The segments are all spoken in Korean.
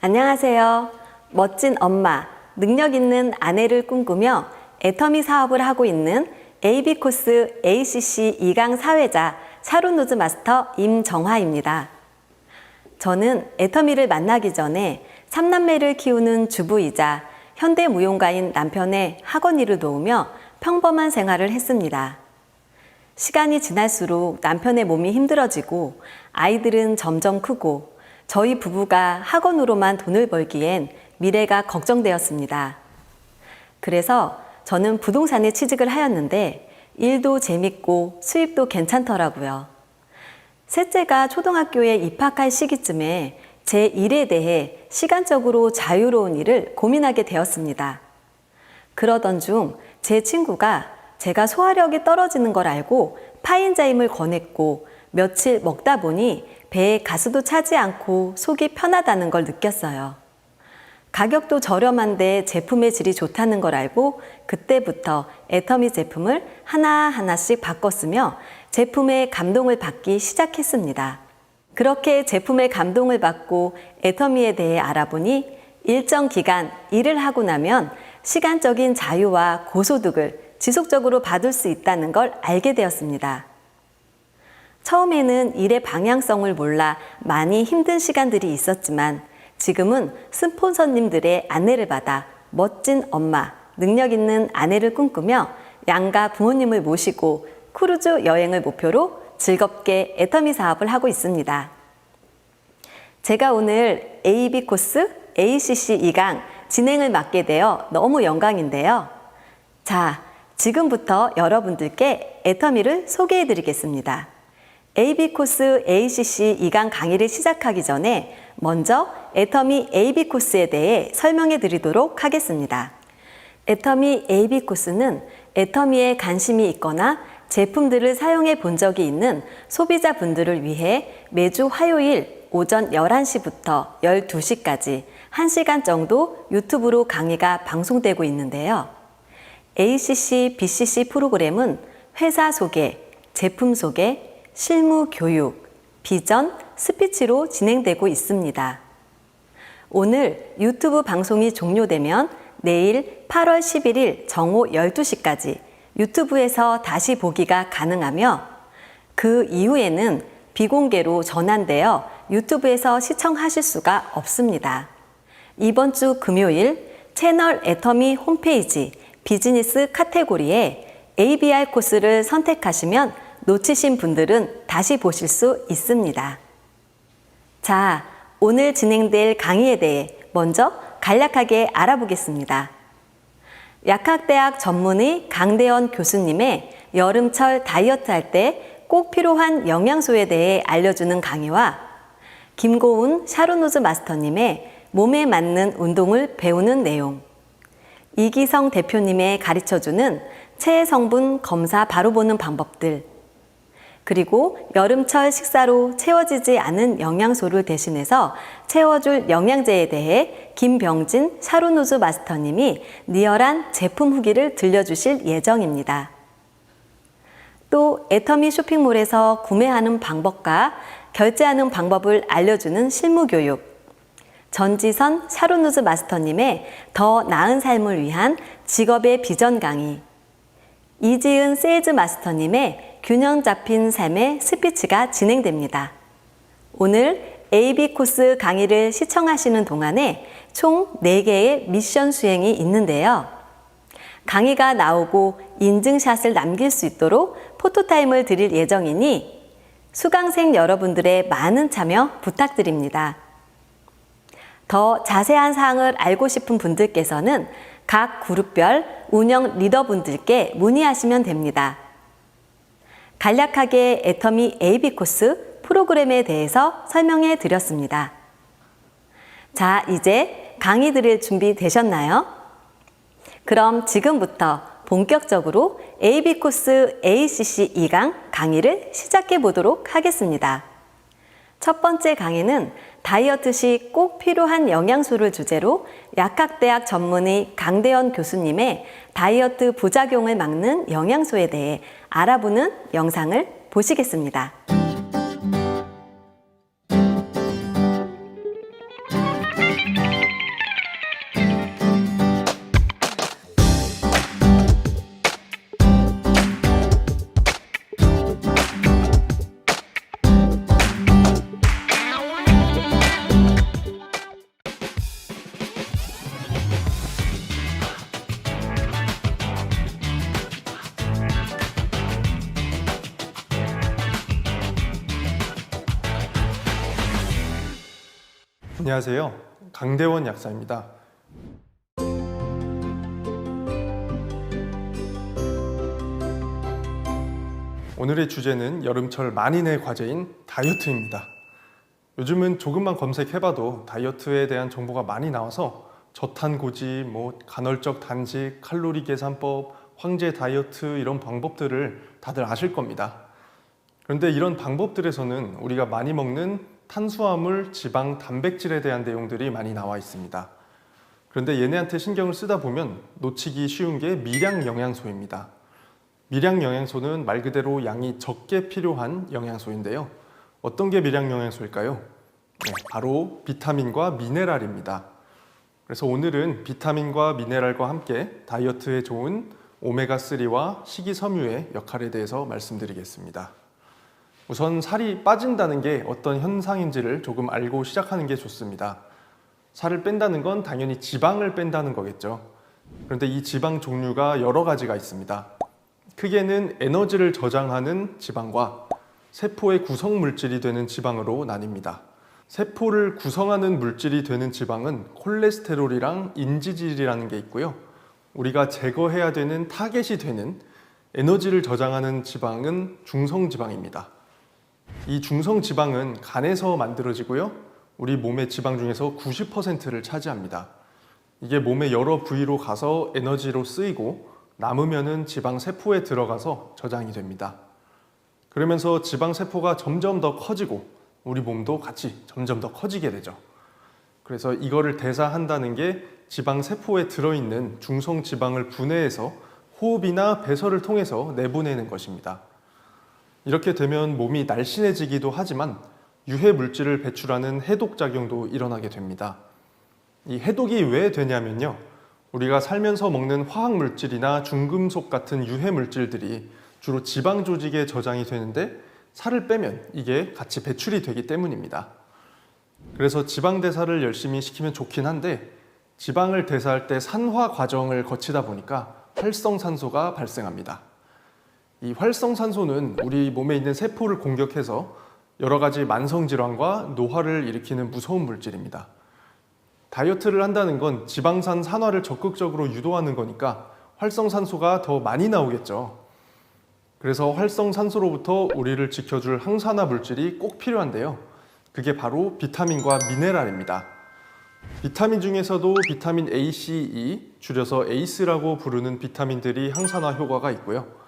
안녕하세요. 멋진 엄마, 능력 있는 아내를 꿈꾸며 애터미 사업을 하고 있는 AB코스 ACC 2강 사회자 샤론노즈 마스터 임정화입니다. 저는 애터미를 만나기 전에 3남매를 키우는 주부이자 현대무용가인 남편의 학원 일을 도우며 평범한 생활을 했습니다. 시간이 지날수록 남편의 몸이 힘들어지고 아이들은 점점 크고 저희 부부가 학원으로만 돈을 벌기엔 미래가 걱정되었습니다. 그래서 저는 부동산에 취직을 하였는데 일도 재밌고 수입도 괜찮더라고요. 셋째가 초등학교에 입학할 시기쯤에 제 일에 대해 시간적으로 자유로운 일을 고민하게 되었습니다. 그러던 중 제 친구가 제가 소화력이 떨어지는 걸 알고 파인자임을 권했고 며칠 먹다 보니 배에 가스도 차지 않고 속이 편하다는 걸 느꼈어요. 가격도 저렴한데 제품의 질이 좋다는 걸 알고 그때부터 애터미 제품을 하나하나씩 바꿨으며 제품에 감동을 받기 시작했습니다. 그렇게 제품에 감동을 받고 애터미에 대해 알아보니 일정 기간 일을 하고 나면 시간적인 자유와 고소득을 지속적으로 받을 수 있다는 걸 알게 되었습니다. 처음에는 일의 방향성을 몰라 많이 힘든 시간들이 있었지만 지금은 스폰서님들의 안내를 받아 멋진 엄마, 능력 있는 아내를 꿈꾸며 양가 부모님을 모시고 크루즈 여행을 목표로 즐겁게 애터미 사업을 하고 있습니다. 제가 오늘 AB코스 ACC 2강 진행을 맡게 되어 너무 영광인데요. 자, 지금부터 여러분들께 애터미를 소개해 드리겠습니다. AB코스 ACC 2강 강의를 시작하기 전에 먼저 애터미 AB코스에 대해 설명해 드리도록 하겠습니다. 애터미 AB코스는 애터미에 관심이 있거나 제품들을 사용해 본 적이 있는 소비자분들을 위해 매주 화요일 오전 11시부터 12시까지 1시간 정도 유튜브로 강의가 방송되고 있는데요. ACC, BCC 프로그램은 회사 소개, 제품 소개, 실무 교육, 비전, 스피치로 진행되고 있습니다. 오늘 유튜브 방송이 종료되면 내일 8월 11일 정오 12시까지 유튜브에서 다시 보기가 가능하며 그 이후에는 비공개로 전환되어 유튜브에서 시청하실 수가 없습니다. 이번 주 금요일 채널 애터미 홈페이지 비즈니스 카테고리에 ABR 코스를 선택하시면 놓치신 분들은 다시 보실 수 있습니다. 자, 오늘 진행될 강의에 대해 먼저 간략하게 알아보겠습니다. 약학대학 전문의 강대원 교수님의 여름철 다이어트 할 때 꼭 필요한 영양소에 대해 알려주는 강의와 김고운 샤론노즈 마스터님의 몸에 맞는 운동을 배우는 내용, 이기성 대표님의 가르쳐주는 체해 성분 검사 바로 보는 방법들, 그리고 여름철 식사로 채워지지 않은 영양소를 대신해서 채워줄 영양제에 대해 김병진 샤론노즈 마스터님이 리얼한 제품 후기를 들려주실 예정입니다. 또 애터미 쇼핑몰에서 구매하는 방법과 결제하는 방법을 알려주는 실무교육, 전지선 샤론노즈 마스터님의 더 나은 삶을 위한 직업의 비전 강의, 이지은 세일즈 마스터님의 균형 잡힌 삶의 스피치가 진행됩니다. 오늘 AB코스 강의를 시청하시는 동안에 총 4개의 미션 수행이 있는데요. 강의가 나오고 인증샷을 남길 수 있도록 포토타임을 드릴 예정이니 수강생 여러분들의 많은 참여 부탁드립니다. 더 자세한 사항을 알고 싶은 분들께서는 각 그룹별 운영 리더분들께 문의하시면 됩니다. 간략하게 애터미 AB코스 프로그램에 대해서 설명해 드렸습니다. 자, 이제 강의 들을 준비 되셨나요? 그럼 지금부터 본격적으로 AB코스 ACC 2강 강의를 시작해 보도록 하겠습니다. 첫 번째 강의는 다이어트 시 꼭 필요한 영양소를 주제로 약학대학 전문의 강대원 교수님의 다이어트 부작용을 막는 영양소에 대해 알아보는 영상을 보시겠습니다. 안녕하세요. 강대원 약사입니다. 오늘의 주제는 여름철 만인의 과제인 다이어트입니다. 요즘은 조금만 검색해봐도 다이어트에 대한 정보가 많이 나와서 저탄고지, 간헐적 단식, 칼로리 계산법, 황제 다이어트 이런 방법들을 다들 아실 겁니다. 그런데 이런 방법들에서는 우리가 많이 먹는 탄수화물, 지방, 단백질에 대한 내용들이 많이 나와 있습니다. 그런데 얘네한테 신경을 쓰다 보면 놓치기 쉬운 게 미량 영양소입니다. 미량 영양소는 말 그대로 양이 적게 필요한 영양소인데요. 어떤 게 미량 영양소일까요? 바로 비타민과 미네랄입니다. 그래서 오늘은 비타민과 미네랄과 함께 다이어트에 좋은 오메가3와 식이섬유의 역할에 대해서 말씀드리겠습니다. 우선 살이 빠진다는 게 어떤 현상인지를 조금 알고 시작하는 게 좋습니다. 살을 뺀다는 건 당연히 지방을 뺀다는 거겠죠. 그런데 이 지방 종류가 여러 가지가 있습니다. 크게는 에너지를 저장하는 지방과 세포의 구성 물질이 되는 지방으로 나뉩니다. 세포를 구성하는 물질이 되는 지방은 콜레스테롤이랑 인지질이라는 게 있고요. 우리가 제거해야 되는 타겟이 되는 에너지를 저장하는 지방은 중성지방입니다. 이 중성지방은 간에서 만들어지고요. 우리 몸의 지방 중에서 90%를 차지합니다. 이게 몸의 여러 부위로 가서 에너지로 쓰이고 남으면은 지방 세포에 들어가서 저장이 됩니다. 그러면서 지방 세포가 점점 더 커지고 우리 몸도 같이 점점 더 커지게 되죠. 그래서 이거를 대사한다는 게 지방 세포에 들어있는 중성 지방을 분해해서 호흡이나 배설을 통해서 내보내는 것입니다. 이렇게 되면 몸이 날씬해지기도 하지만 유해 물질을 배출하는 해독 작용도 일어나게 됩니다. 이 해독이 왜 되냐면요. 우리가 살면서 먹는 화학 물질이나 중금속 같은 유해 물질들이 주로 지방 조직에 저장이 되는데 살을 빼면 이게 같이 배출이 되기 때문입니다. 그래서 지방 대사를 열심히 시키면 좋긴 한데 지방을 대사할 때 산화 과정을 거치다 보니까 활성산소가 발생합니다. 이 활성산소는 우리 몸에 있는 세포를 공격해서 여러 가지 만성질환과 노화를 일으키는 무서운 물질입니다. 다이어트를 한다는 건 지방산 산화를 적극적으로 유도하는 거니까 활성산소가 더 많이 나오겠죠. 그래서 활성산소로부터 우리를 지켜줄 항산화 물질이 꼭 필요한데요. 그게 바로 비타민과 미네랄입니다. 비타민 중에서도 비타민 A, C, E, 줄여서 에이스라고 부르는 비타민들이 항산화 효과가 있고요.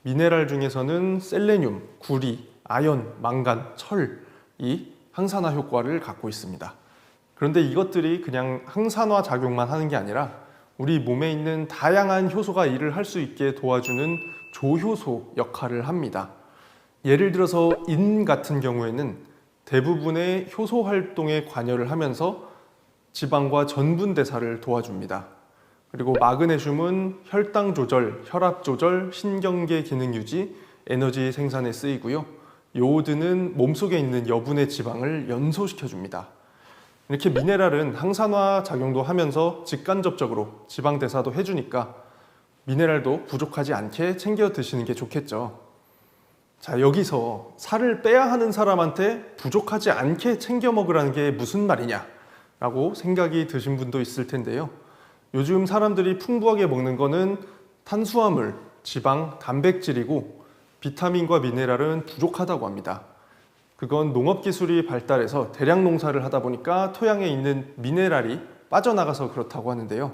미네랄 중에서는 셀레늄, 구리, 아연, 망간, 철이 항산화 효과를 갖고 있습니다. 그런데 이것들이 그냥 항산화 작용만 하는 게 아니라 우리 몸에 있는 다양한 효소가 일을 할 수 있게 도와주는 조효소 역할을 합니다. 예를 들어서 인 같은 경우에는 대부분의 효소 활동에 관여를 하면서 지방과 전분 대사를 도와줍니다. 그리고 마그네슘은 혈당 조절, 혈압 조절, 신경계 기능 유지, 에너지 생산에 쓰이고요. 요오드는 몸속에 있는 여분의 지방을 연소시켜줍니다. 이렇게 미네랄은 항산화 작용도 하면서 직간접적으로 지방 대사도 해주니까 미네랄도 부족하지 않게 챙겨 드시는 게 좋겠죠. 자, 여기서 살을 빼야 하는 사람한테 부족하지 않게 챙겨 먹으라는 게 무슨 말이냐 라고 생각이 드신 분도 있을 텐데요. 요즘 사람들이 풍부하게 먹는 거는 탄수화물, 지방, 단백질이고 비타민과 미네랄은 부족하다고 합니다. 그건 농업기술이 발달해서 대량 농사를 하다 보니까 토양에 있는 미네랄이 빠져나가서 그렇다고 하는데요.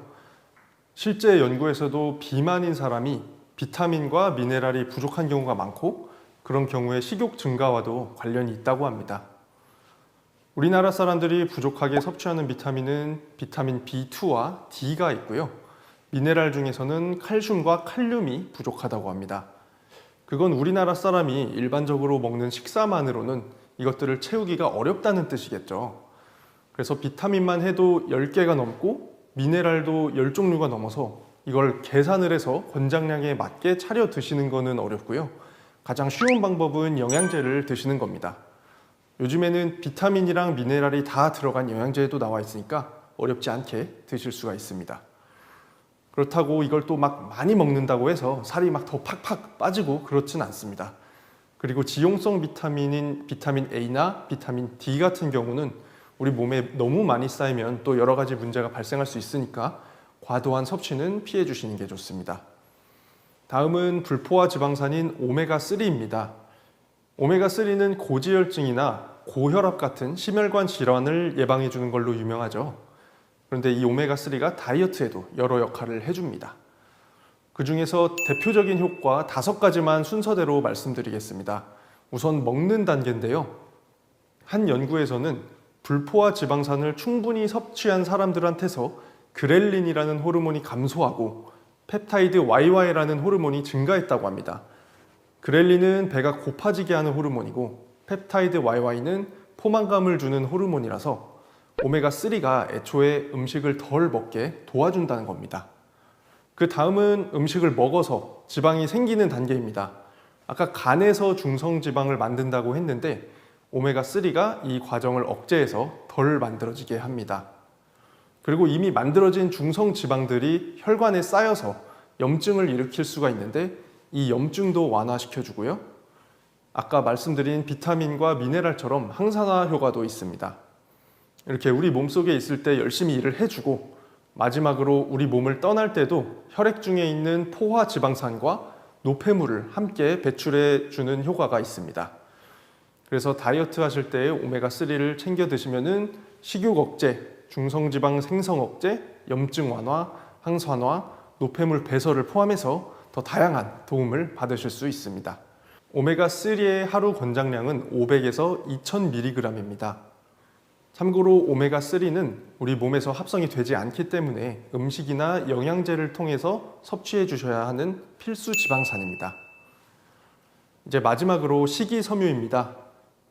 실제 연구에서도 비만인 사람이 비타민과 미네랄이 부족한 경우가 많고 그런 경우에 식욕 증가와도 관련이 있다고 합니다. 우리나라 사람들이 부족하게 섭취하는 비타민은 비타민 B2와 D가 있고요. 미네랄 중에서는 칼슘과 칼륨이 부족하다고 합니다. 그건 우리나라 사람이 일반적으로 먹는 식사만으로는 이것들을 채우기가 어렵다는 뜻이겠죠. 그래서 비타민만 해도 10개가 넘고 미네랄도 10종류가 넘어서 이걸 계산을 해서 권장량에 맞게 차려 드시는 거는 어렵고요. 가장 쉬운 방법은 영양제를 드시는 겁니다. 요즘에는 비타민이랑 미네랄이 다 들어간 영양제도 나와 있으니까 어렵지 않게 드실 수가 있습니다. 그렇다고 이걸 또 막 많이 먹는다고 해서 살이 막 더 팍팍 빠지고 그렇진 않습니다. 그리고 지용성 비타민인 비타민 A나 비타민 D 같은 경우는 우리 몸에 너무 많이 쌓이면 또 여러 가지 문제가 발생할 수 있으니까 과도한 섭취는 피해 주시는 게 좋습니다. 다음은 불포화 지방산인 오메가3입니다. 오메가3는 고지혈증이나 고혈압 같은 심혈관 질환을 예방해 주는 걸로 유명하죠. 그런데 이 오메가3가 다이어트에도 여러 역할을 해줍니다. 그 중에서 대표적인 효과 5가지만 순서대로 말씀드리겠습니다. 우선 먹는 단계인데요. 한 연구에서는 불포화 지방산을 충분히 섭취한 사람들한테서 그렐린이라는 호르몬이 감소하고 펩타이드 YY라는 호르몬이 증가했다고 합니다. 그렐린은 배가 고파지게 하는 호르몬이고 펩타이드 YY는 포만감을 주는 호르몬이라서 오메가3가 애초에 음식을 덜 먹게 도와준다는 겁니다. 그 다음은 음식을 먹어서 지방이 생기는 단계입니다. 아까 간에서 중성지방을 만든다고 했는데 오메가3가 이 과정을 억제해서 덜 만들어지게 합니다. 그리고 이미 만들어진 중성지방들이 혈관에 쌓여서 염증을 일으킬 수가 있는데 이 염증도 완화시켜주고요. 아까 말씀드린 비타민과 미네랄처럼 항산화 효과도 있습니다. 이렇게 우리 몸속에 있을 때 열심히 일을 해주고 마지막으로 우리 몸을 떠날 때도 혈액 중에 있는 포화 지방산과 노폐물을 함께 배출해 주는 효과가 있습니다. 그래서 다이어트 하실 때 오메가3를 챙겨 드시면은 식욕 억제, 중성지방 생성 억제, 염증 완화, 항산화, 노폐물 배설을 포함해서 더 다양한 도움을 받으실 수 있습니다. 오메가3의 하루 권장량은 500에서 2000mg입니다. 참고로 오메가3는 우리 몸에서 합성이 되지 않기 때문에 음식이나 영양제를 통해서 섭취해 주셔야 하는 필수 지방산입니다. 이제 마지막으로 식이섬유입니다.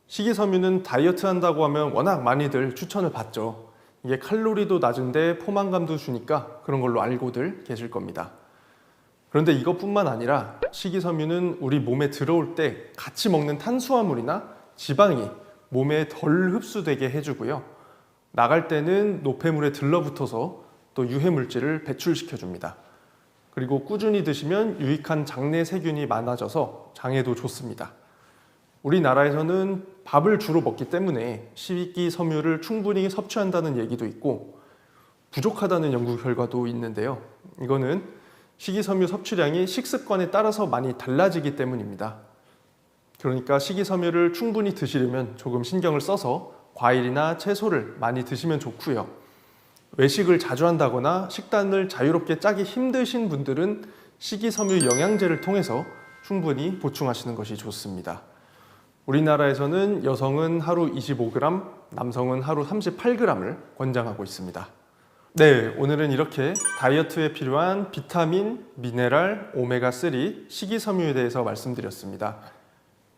식이섬유는 다이어트 한다고 하면 워낙 많이들 추천을 받죠. 이게 칼로리도 낮은데 포만감도 주니까 그런 걸로 알고들 계실 겁니다. 그런데 이것뿐만 아니라 식이섬유는 우리 몸에 들어올 때 같이 먹는 탄수화물이나 지방이 몸에 덜 흡수되게 해주고요. 나갈 때는 노폐물에 들러붙어서 또 유해물질을 배출시켜 줍니다. 그리고 꾸준히 드시면 유익한 장내 세균이 많아져서 장에도 좋습니다. 우리나라에서는 밥을 주로 먹기 때문에 식이섬유를 충분히 섭취한다는 얘기도 있고 부족하다는 연구 결과도 있는데요. 이거는 식이섬유 섭취량이 식습관에 따라서 많이 달라지기 때문입니다. 그러니까 식이섬유를 충분히 드시려면 조금 신경을 써서 과일이나 채소를 많이 드시면 좋고요. 외식을 자주 한다거나 식단을 자유롭게 짜기 힘드신 분들은 식이섬유 영양제를 통해서 충분히 보충하시는 것이 좋습니다. 우리나라에서는 여성은 하루 25g, 남성은 하루 38g을 권장하고 있습니다. 네, 오늘은 이렇게 다이어트에 필요한 비타민, 미네랄, 오메가3, 식이섬유에 대해서 말씀드렸습니다.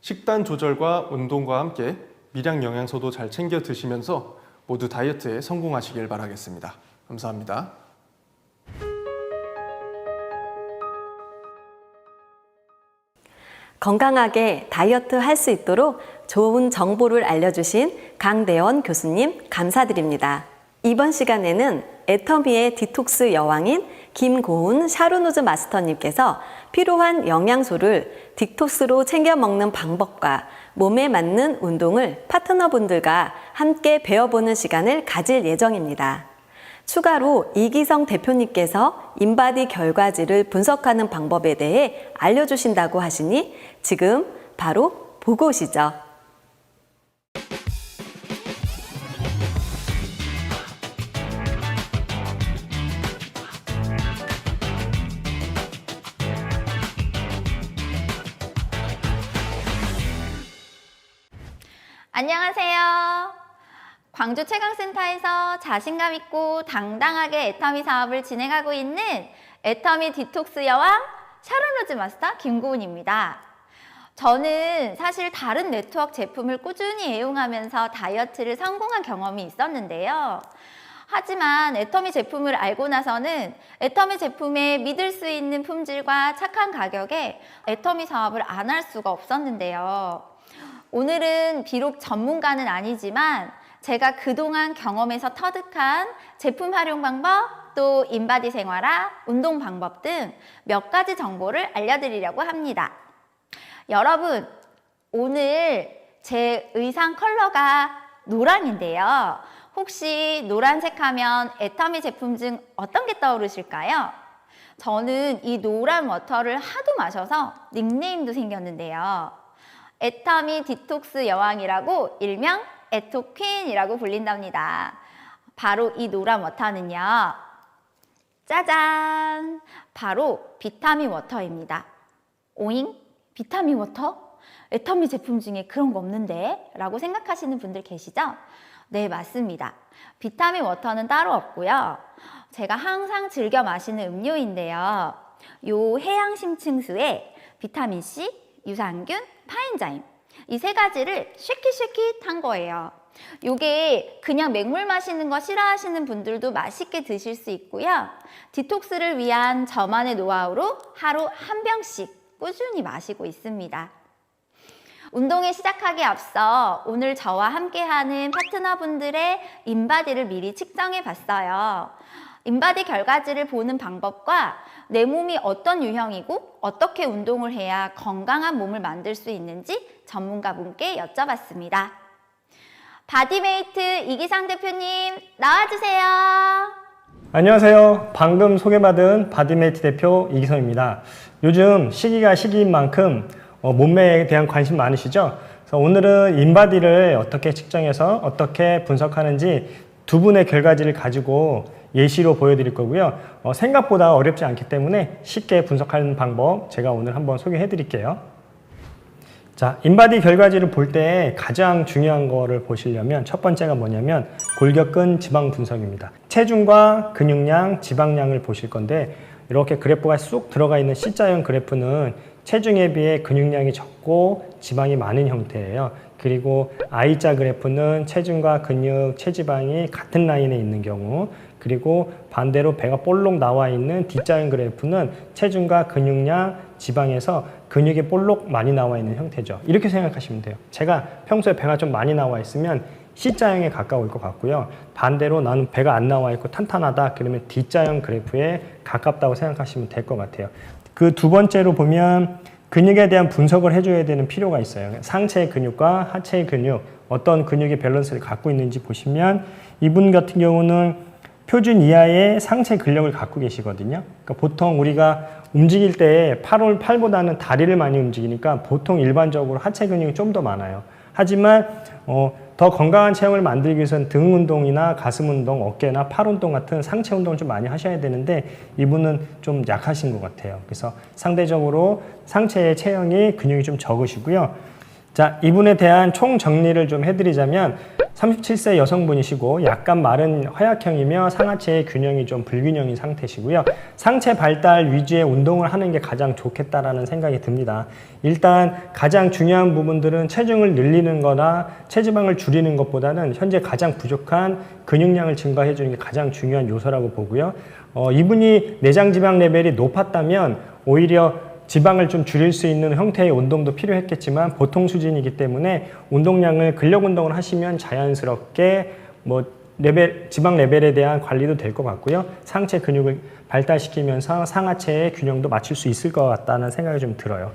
식단 조절과 운동과 함께 미량 영양소도 잘 챙겨 드시면서 모두 다이어트에 성공하시길 바라겠습니다. 감사합니다. 건강하게 다이어트 할 수 있도록 좋은 정보를 알려주신 강대원 교수님 감사드립니다. 이번 시간에는 애터미의 디톡스 여왕인 김고은 샤르노즈 마스터님께서 필요한 영양소를 디톡스로 챙겨 먹는 방법과 몸에 맞는 운동을 파트너분들과 함께 배워보는 시간을 가질 예정입니다. 추가로 이기성 대표님께서 인바디 결과지를 분석하는 방법에 대해 알려주신다고 하시니 지금 바로 보고 오시죠. 안녕하세요. 광주 최강센터에서 자신감 있고 당당하게 애터미 사업을 진행하고 있는 애터미 디톡스 여왕 샤르노즈 마스터 김고은입니다. 저는 사실 다른 네트워크 제품을 꾸준히 애용하면서 다이어트를 성공한 경험이 있었는데요. 하지만 애터미 제품을 알고 나서는 애터미 제품의 믿을 수 있는 품질과 착한 가격에 애터미 사업을 안 할 수가 없었는데요. 오늘은 비록 전문가는 아니지만 제가 그동안 경험에서 터득한 제품 활용 방법, 또 인바디 생활화, 운동 방법 등 몇 가지 정보를 알려드리려고 합니다. 여러분, 오늘 제 의상 컬러가 노랑인데요. 혹시 노란색 하면 애터미 제품 중 어떤 게 떠오르실까요? 저는 이 노란 워터를 하도 마셔서 닉네임도 생겼는데요. 애터미 디톡스 여왕이라고 일명 애토퀸이라고 불린답니다. 바로 이 노란 워터는요. 짜잔! 바로 비타민 워터입니다. 오잉? 비타민 워터? 애터미 제품 중에 그런 거 없는데? 라고 생각하시는 분들 계시죠? 네, 맞습니다. 비타민 워터는 따로 없고요. 제가 항상 즐겨 마시는 음료인데요. 요 해양심층수에 비타민C, 유산균, 파엔자임 이 세 가지를 쉐킷쉐킷한 거예요. 요게 그냥 맹물 마시는 거 싫어하시는 분들도 맛있게 드실 수 있고요. 디톡스를 위한 저만의 노하우로 하루 한 병씩 꾸준히 마시고 있습니다. 운동에 시작하기에 앞서 오늘 저와 함께하는 파트너분들의 인바디를 미리 측정해 봤어요. 인바디 결과지를 보는 방법과 내 몸이 어떤 유형이고 어떻게 운동을 해야 건강한 몸을 만들 수 있는지 전문가분께 여쭤봤습니다. 바디메이트 이기상 대표님 나와주세요. 안녕하세요. 방금 소개받은 바디메이트 대표 이기성입니다. 요즘 시기가 시기인 만큼 몸매에 대한 관심 많으시죠? 그래서 오늘은 인바디를 어떻게 측정해서 어떻게 분석하는지 두 분의 결과지를 가지고 예시로 보여드릴 거고요. 생각보다 어렵지 않기 때문에 쉽게 분석하는 방법 제가 오늘 한번 소개해 드릴게요. 자, 인바디 결과지를 볼 때 가장 중요한 거를 보시려면 첫 번째가 뭐냐면 골격근 지방 분석입니다. 체중과 근육량, 지방량을 보실 건데 이렇게 그래프가 쑥 들어가 있는 C자형 그래프는 체중에 비해 근육량이 적고 지방이 많은 형태예요. 그리고 I자 그래프는 체중과 근육, 체지방이 같은 라인에 있는 경우, 그리고 반대로 배가 볼록 나와 있는 D자형 그래프는 체중과 근육량, 지방에서 근육이 볼록 많이 나와 있는 형태죠. 이렇게 생각하시면 돼요. 제가 평소에 배가 좀 많이 나와 있으면 C자형에 가까울 것 같고요. 반대로 나는 배가 안 나와 있고 탄탄하다 그러면 D자형 그래프에 가깝다고 생각하시면 될 것 같아요. 그 두 번째로 보면 근육에 대한 분석을 해줘야 되는 필요가 있어요. 상체의 근육과 하체의 근육, 어떤 근육의 밸런스를 갖고 있는지 보시면 이분 같은 경우는 표준 이하의 상체 근력을 갖고 계시거든요. 그러니까 보통 우리가 움직일 때 팔보다는 다리를 많이 움직이니까 보통 일반적으로 하체 근육이 좀 더 많아요. 하지만 더 건강한 체형을 만들기 위해서는 등 운동이나 가슴 운동, 어깨나 팔 운동 같은 상체 운동을 좀 많이 하셔야 되는데 이분은 좀 약하신 것 같아요. 그래서 상대적으로 상체의 체형이 근육이 좀 적으시고요. 자, 이분에 대한 총 정리를 좀 해드리자면 37세 여성분이시고 약간 마른 허약형이며 상하체의 균형이 좀 불균형인 상태시고요. 상체 발달 위주의 운동을 하는 게 가장 좋겠다라는 생각이 듭니다. 일단 가장 중요한 부분들은 체중을 늘리는 거나 체지방을 줄이는 것보다는 현재 가장 부족한 근육량을 증가해 주는 게 가장 중요한 요소라고 보고요. 이분이 내장 지방 레벨이 높았다면 오히려 지방을 좀 줄일 수 있는 형태의 운동도 필요했겠지만 보통 수준이기 때문에 운동량을 근력 운동을 하시면 자연스럽게 지방 레벨에 대한 관리도 될 것 같고요. 상체 근육을 발달시키면서 상하체의 균형도 맞출 수 있을 것 같다는 생각이 좀 들어요.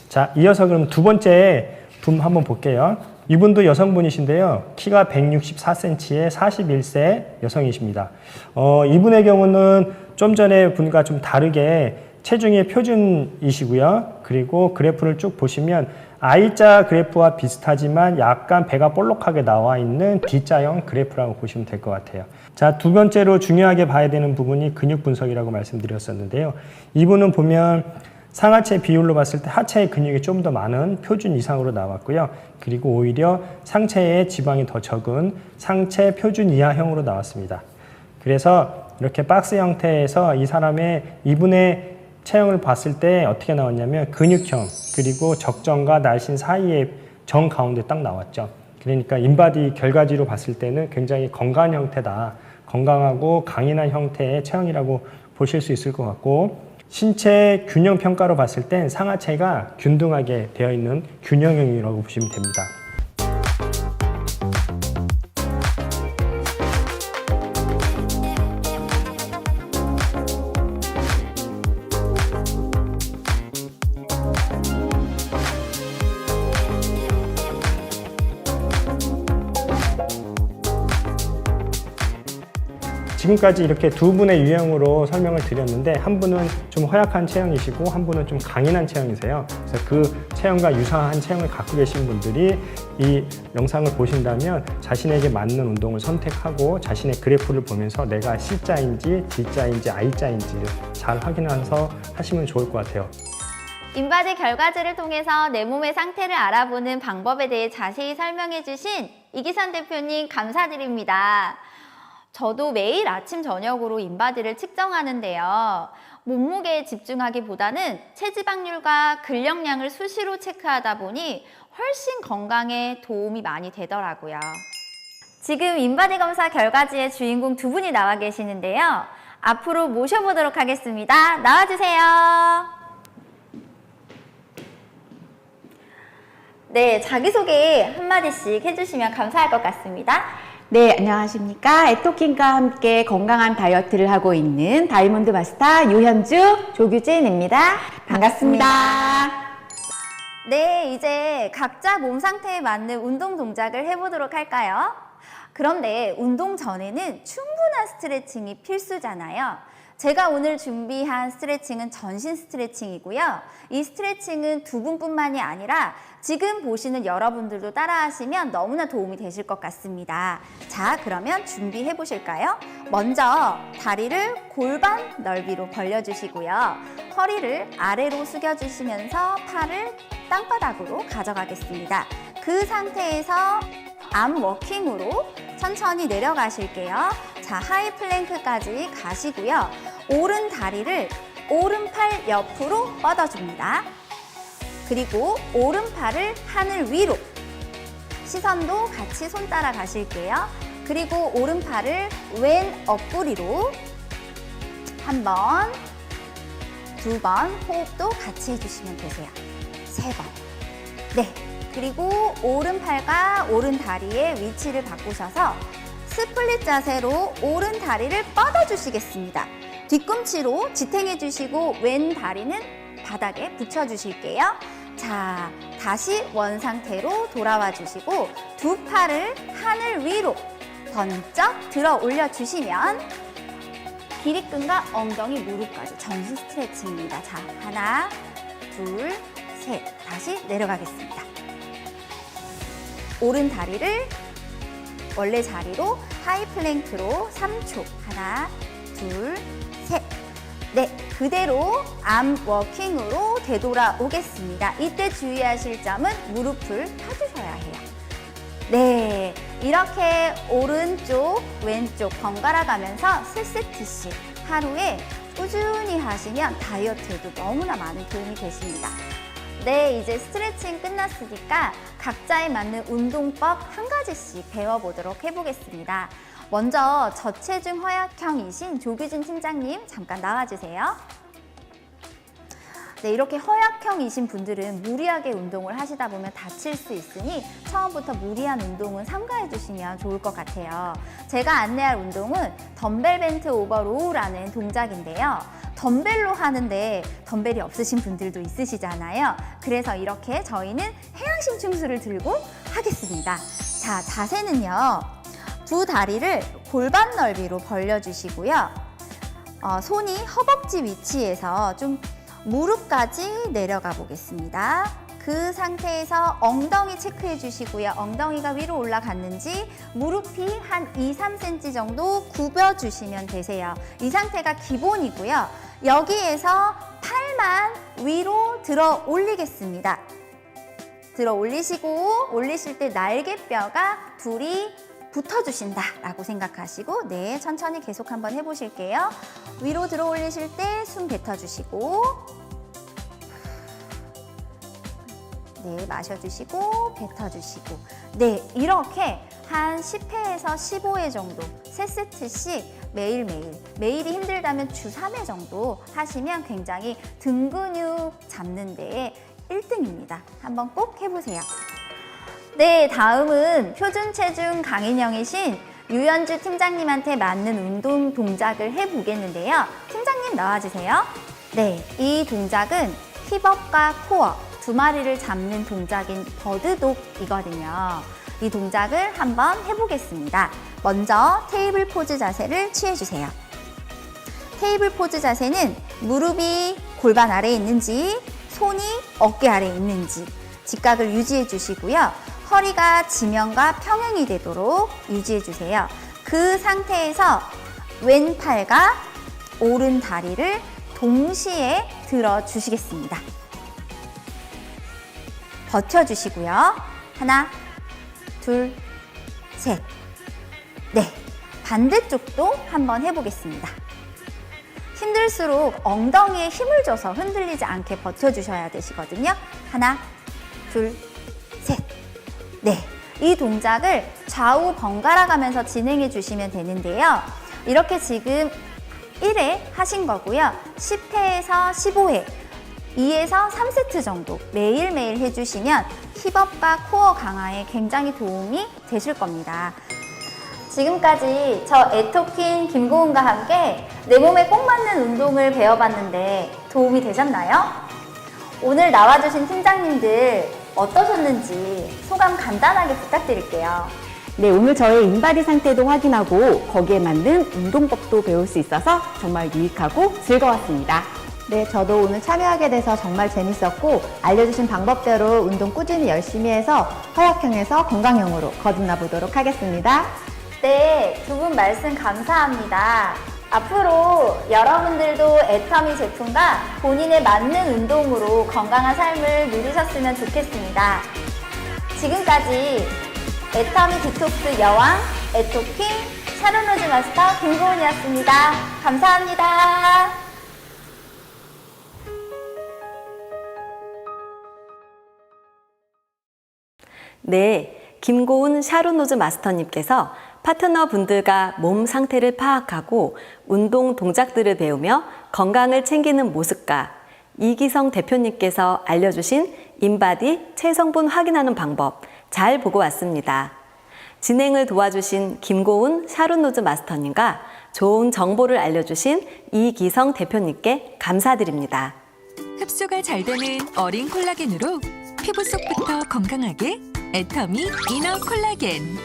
자, 이어서 그럼 두 번째 분 한번 볼게요. 이분도 여성분이신데요. 키가 164cm에 41세 여성이십니다. 이분의 경우는 좀 전에 분과 좀 다르게 체중이 표준이시고요. 그리고 그래프를 쭉 보시면 I자 그래프와 비슷하지만 약간 배가 볼록하게 나와 있는 D자형 그래프라고 보시면 될 것 같아요. 자, 두 번째로 중요하게 봐야 되는 부분이 근육 분석이라고 말씀드렸었는데요. 이분은 보면 상하체 비율로 봤을 때 하체의 근육이 좀 더 많은 표준 이상으로 나왔고요. 그리고 오히려 상체의 지방이 더 적은 상체 표준 이하형으로 나왔습니다. 그래서 이렇게 박스 형태에서 이분의 체형을 봤을 때 어떻게 나왔냐면 근육형 그리고 적정과 날씬 사이의 정 가운데 딱 나왔죠. 그러니까 인바디 결과지로 봤을 때는 굉장히 건강한 형태다. 건강하고 강인한 형태의 체형이라고 보실 수 있을 것 같고 신체 균형 평가로 봤을 땐 상하체가 균등하게 되어 있는 균형형이라고 보시면 됩니다. 지금까지 이렇게 두 분의 유형으로 설명을 드렸는데 한 분은 좀 허약한 체형이시고 한 분은 좀 강인한 체형이세요. 그래서 그 체형과 유사한 체형을 갖고 계신 분들이 이 영상을 보신다면 자신에게 맞는 운동을 선택하고 자신의 그래프를 보면서 내가 C자인지 D자인지 I자인지를 잘 확인해서 하시면 좋을 것 같아요. 인바디 결과지를 통해서 내 몸의 상태를 알아보는 방법에 대해 자세히 설명해 주신 이기선 대표님 감사드립니다. 저도 매일 아침 저녁으로 인바디를 측정하는데요. 몸무게에 집중하기보다는 체지방률과 근력량을 수시로 체크하다 보니 훨씬 건강에 도움이 많이 되더라고요. 지금 인바디 검사 결과지의 주인공 두 분이 나와 계시는데요. 앞으로 모셔보도록 하겠습니다. 나와주세요. 네, 자기소개 한마디씩 해주시면 감사할 것 같습니다. 네, 안녕하십니까. 에토킨과 함께 건강한 다이어트를 하고 있는 다이몬드 마스터 유현주, 조규진입니다. 반갑습니다. 네, 이제 각자 몸 상태에 맞는 운동 동작을 해보도록 할까요? 그런데 운동 전에는 충분한 스트레칭이 필수잖아요. 제가 오늘 준비한 스트레칭은 전신 스트레칭이고요. 이 스트레칭은 두 분뿐만이 아니라 지금 보시는 여러분들도 따라하시면 너무나 도움이 되실 것 같습니다. 자, 그러면 준비해 보실까요? 먼저 다리를 골반 넓이로 벌려주시고요. 허리를 아래로 숙여주시면서 팔을 땅바닥으로 가져가겠습니다. 그 상태에서 암 워킹으로 천천히 내려가실게요. 자, 하이 플랭크까지 가시고요. 오른 다리를 오른팔 옆으로 뻗어줍니다. 그리고 오른팔을 하늘 위로, 시선도 같이 손 따라 가실게요. 그리고 오른팔을 왼 옆구리로 한 번, 두 번, 호흡도 같이 해주시면 되세요. 세 번. 네. 그리고 오른팔과 오른 다리의 위치를 바꾸셔서 스플릿 자세로 오른 다리를 뻗어주시겠습니다. 뒤꿈치로 지탱해 주시고 왼 다리는 바닥에 붙여주실게요. 자, 다시 원 상태로 돌아와 주시고 두 팔을 하늘 위로 번쩍 들어 올려 주시면 기립근과 엉덩이, 무릎까지 전신 스트레칭입니다. 자, 하나, 둘, 셋. 다시 내려가겠습니다. 오른 다리를 원래 자리로 하이 플랭크로 3초. 하나, 둘, 셋. 네, 그대로 암 워킹으로 되돌아오겠습니다. 이때 주의하실 점은 무릎을 펴주셔야 해요. 네, 이렇게 오른쪽, 왼쪽 번갈아 가면서 3세트씩 하루에 꾸준히 하시면 다이어트에도 너무나 많은 도움이 되십니다. 네, 이제 스트레칭 끝났으니까 각자에 맞는 운동법 한 가지씩 배워보도록 해보겠습니다. 먼저 저체중 허약형이신 조규진 팀장님 잠깐 나와주세요. 네, 이렇게 허약형이신 분들은 무리하게 운동을 하시다 보면 다칠 수 있으니 처음부터 무리한 운동은 삼가해 주시면 좋을 것 같아요. 제가 안내할 운동은 덤벨 벤트 오버 로우라는 동작인데요. 덤벨로 하는데 덤벨이 없으신 분들도 있으시잖아요. 그래서 이렇게 저희는 해양심 충수를 들고 하겠습니다. 자, 자세는요. 두 다리를 골반 넓이로 벌려주시고요. 손이 허벅지 위치에서 좀 무릎까지 내려가 보겠습니다. 그 상태에서 엉덩이 체크해 주시고요. 엉덩이가 위로 올라갔는지 무릎이 한 2-3cm 정도 굽여 주시면 되세요. 이 상태가 기본이고요. 여기에서 팔만 위로 들어 올리겠습니다. 들어 올리시고 올리실 때 날개뼈가 둘이 붙어주신다 라고 생각하시고 네, 천천히 계속 한번 해보실게요. 위로 들어 올리실 때 숨 뱉어주시고 네, 마셔주시고 뱉어주시고 네, 이렇게 한 10회에서 15회 정도 3세트씩 매일이 힘들다면 주 3회 정도 하시면 굉장히 등 근육 잡는 데에 1등입니다. 한번 꼭 해보세요. 네, 다음은 표준 체중 강인형이신 유현주 팀장님한테 맞는 운동 동작을 해보겠는데요. 팀장님 나와주세요. 네, 이 동작은 힙업과 코어 두 마리를 잡는 동작인 버드독이거든요. 이 동작을 한번 해보겠습니다. 먼저 테이블 포즈 자세를 취해주세요. 테이블 포즈 자세는 무릎이 골반 아래에 있는지 손이 어깨 아래에 있는지 직각을 유지해 주시고요. 허리가 지면과 평행이 되도록 유지해 주세요. 그 상태에서 왼팔과 오른 다리를 동시에 들어 주시겠습니다. 버텨주시고요. 하나, 둘, 셋. 네, 반대쪽도 한번 해보겠습니다. 힘들수록 엉덩이에 힘을 줘서 흔들리지 않게 버텨주셔야 되시거든요. 하나, 둘, 셋. 네, 이 동작을 좌우 번갈아 가면서 진행해 주시면 되는데요. 이렇게 지금 1회 하신 거고요. 10회에서 15회, 2에서 3세트 정도 매일매일 해주시면 힙업과 코어 강화에 굉장히 도움이 되실 겁니다. 지금까지 저 에토킨 김고은과 함께 내 몸에 꼭 맞는 운동을 배워봤는데 도움이 되셨나요? 오늘 나와주신 팀장님들 어떠셨는지 소감 간단하게 부탁드릴게요. 네, 오늘 저의 인바디 상태도 확인하고 거기에 맞는 운동법도 배울 수 있어서 정말 유익하고 즐거웠습니다. 네, 저도 오늘 참여하게 돼서 정말 재밌었고 알려주신 방법대로 운동 꾸준히 열심히 해서 허약형에서 건강형으로 거듭나 보도록 하겠습니다. 네, 두 분 말씀 감사합니다. 앞으로 여러분들도 애터미 제품과 본인에 맞는 운동으로 건강한 삶을 누리셨으면 좋겠습니다. 지금까지 애터미 디톡스 여왕 에토킨 샤론로즈 마스터 김고은이었습니다. 감사합니다. 네, 김고은 샤론노즈 마스터님께서 파트너분들과 몸 상태를 파악하고 운동 동작들을 배우며 건강을 챙기는 모습과 이기성 대표님께서 알려주신 인바디 체성분 확인하는 방법 잘 보고 왔습니다. 진행을 도와주신 김고은 샤론노즈 마스터님과 좋은 정보를 알려주신 이기성 대표님께 감사드립니다. 흡수가 잘 되는 어린 콜라겐으로 피부 속부터 건강하게 애터미 이너 콜라겐.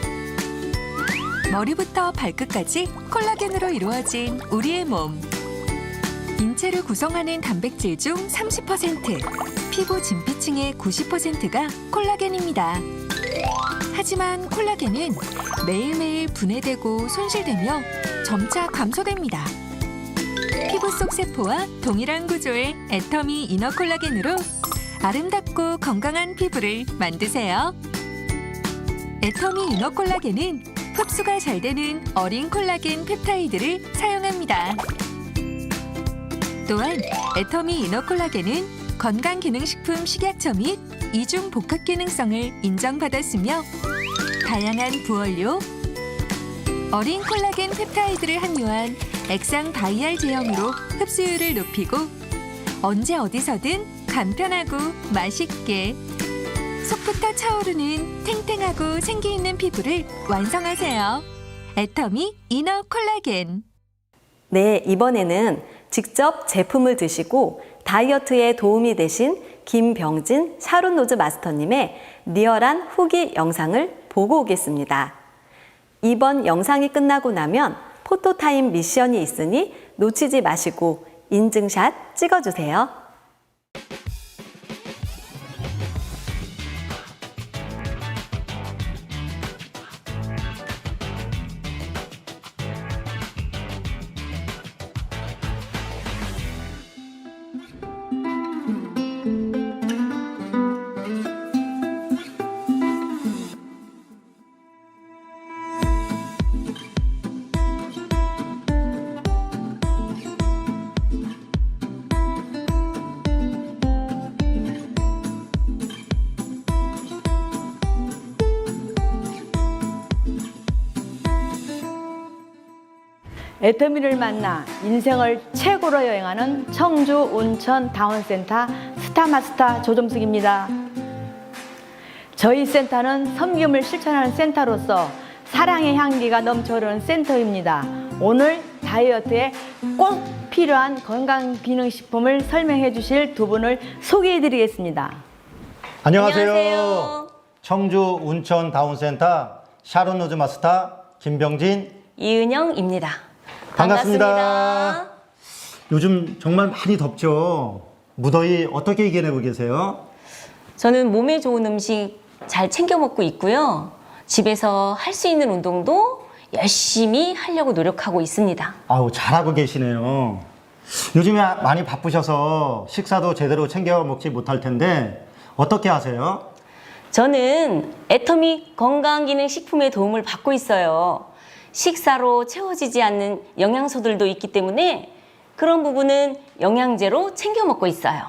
머리부터 발끝까지 콜라겐으로 이루어진 우리의 몸. 인체를 구성하는 단백질 중 30%, 피부 진피층의 90%가 콜라겐입니다. 하지만 콜라겐은 매일매일 분해되고 손실되며 점차 감소됩니다. 피부 속 세포와 동일한 구조의 애터미 이너 콜라겐으로 아름답고 건강한 피부를 만드세요. 애터미 이너 콜라겐은 흡수가 잘 되는 어린 콜라겐 펩타이드를 사용합니다. 또한 애터미 이너 콜라겐은 건강기능식품 식약처 및 이중 복합 기능성을 인정받았으며 다양한 부원료, 어린 콜라겐 펩타이드를 함유한 액상 다이알 제형으로 흡수율을 높이고 언제 어디서든 간편하고 맛있게 속부터 차오르는 탱탱하고 생기 있는 피부를 완성하세요. 애터미 이너 콜라겐. 네, 이번에는 직접 제품을 드시고 다이어트에 도움이 되신 김병진 샤론노즈 마스터님의 리얼한 후기 영상을 보고 오겠습니다. 이번 영상이 끝나고 나면 포토타임 미션이 있으니 놓치지 마시고 인증샷 찍어주세요. 애터미를 만나 인생을 최고로 여행하는 청주 온천 다운센터 스타마스터 조정숙입니다. 저희 센터는 섬김을 실천하는 센터로서 사랑의 향기가 넘쳐흐르는 센터입니다. 오늘 다이어트에 꼭 필요한 건강기능식품을 설명해 주실 두 분을 소개해 드리겠습니다. 안녕하세요. 청주 운천 다운센터 샤론 로즈 마스터 김병진 이은영입니다. 반갑습니다. 요즘 정말 많이 덥죠? 무더위 어떻게 이겨내고 계세요? 저는 몸에 좋은 음식 잘 챙겨 먹고 있고요. 집에서 할 수 있는 운동도 열심히 하려고 노력하고 있습니다. 아우, 잘하고 계시네요. 요즘에 많이 바쁘셔서 식사도 제대로 챙겨 먹지 못할 텐데 어떻게 하세요? 저는 애터미 건강기능식품의 도움을 받고 있어요. 식사로 채워지지 않는 영양소들도 있기 때문에 그런 부분은 영양제로 챙겨 먹고 있어요.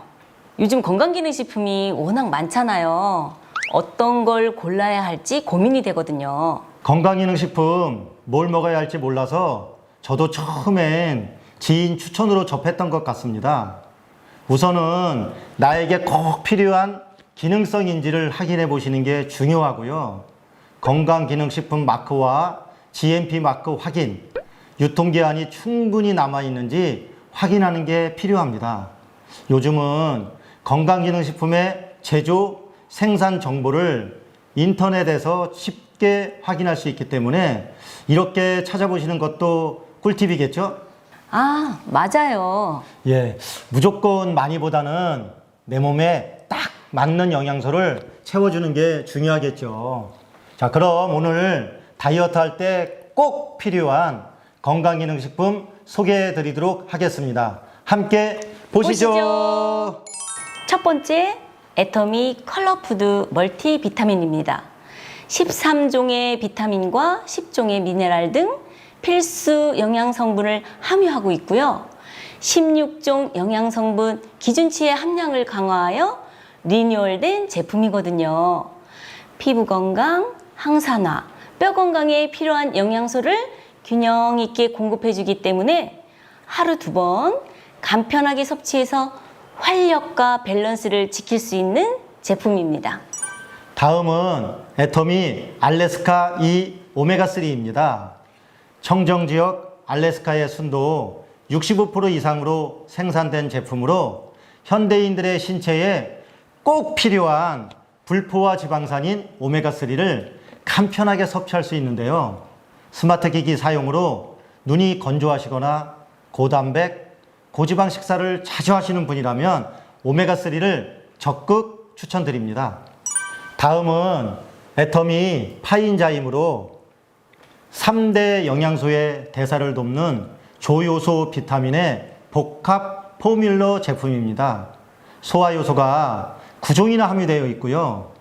요즘 건강기능식품이 워낙 많잖아요. 어떤 걸 골라야 할지 고민이 되거든요. 건강기능식품 뭘 먹어야 할지 몰라서 저도 처음엔 지인 추천으로 접했던 것 같습니다. 우선은 나에게 꼭 필요한 기능성인지를 확인해 보시는 게 중요하고요. 건강기능식품 마크와 GMP 마크 확인, 유통기한이 충분히 남아있는지 확인하는 게 필요합니다. 요즘은 건강기능식품의 제조, 생산 정보를 인터넷에서 쉽게 확인할 수 있기 때문에 이렇게 찾아보시는 것도 꿀팁이겠죠? 아, 맞아요. 예, 무조건 많이보다는 내 몸에 딱 맞는 영양소를 채워주는 게 중요하겠죠. 자, 그럼 오늘 다이어트 할 때 꼭 필요한 건강기능식품 소개해 드리도록 하겠습니다. 함께 보시죠. 첫 번째, 애터미 컬러푸드 멀티비타민입니다. 13종의 비타민과 10종의 미네랄 등 필수 영양성분을 함유하고 있고요. 16종 영양성분 기준치의 함량을 강화하여 리뉴얼된 제품이거든요. 피부 건강, 항산화, 뼈 건강에 필요한 영양소를 균형 있게 공급해주기 때문에 하루 2번 간편하게 섭취해서 활력과 밸런스를 지킬 수 있는 제품입니다. 다음은 애터미 알래스카 E 오메가3입니다. 청정지역 알래스카의 순도 65% 이상으로 생산된 제품으로 현대인들의 신체에 꼭 필요한 불포화 지방산인 오메가3를 간편하게 섭취할 수 있는데요. 스마트 기기 사용으로 눈이 건조하시거나 고단백, 고지방 식사를 자주 하시는 분이라면 오메가3를 적극 추천드립니다. 다음은 애터미 파인자임으로 3대 영양소의 대사를 돕는 조요소 비타민의 복합 포뮬러 제품입니다. 소화요소가 9종이나 함유되어 있고요.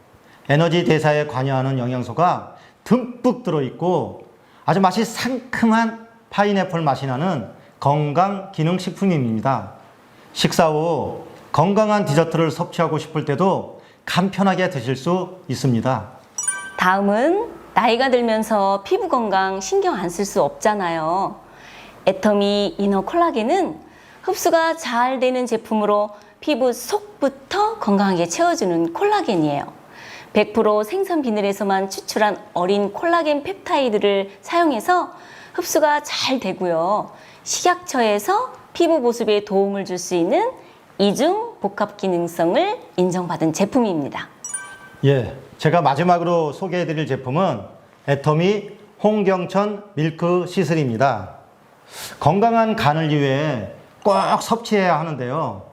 에너지 대사에 관여하는 영양소가 듬뿍 들어있고 아주 맛이 상큼한 파인애플 맛이 나는 건강기능식품입니다. 식사 후 건강한 디저트를 섭취하고 싶을 때도 간편하게 드실 수 있습니다. 다음은 나이가 들면서 피부 건강 신경 안 쓸 수 없잖아요. 애터미 이너 콜라겐은 흡수가 잘 되는 제품으로 피부 속부터 건강하게 채워주는 콜라겐이에요. 100% 생선 비늘에서만 추출한 어린 콜라겐 펩타이드를 사용해서 흡수가 잘 되고요. 식약처에서 피부 보습에 도움을 줄 수 있는 이중 복합 기능성을 인정받은 제품입니다. 예, 제가 마지막으로 소개해드릴 제품은 애터미 홍경천 밀크 시슬입니다. 건강한 간을 위해 꼭 섭취해야 하는데요.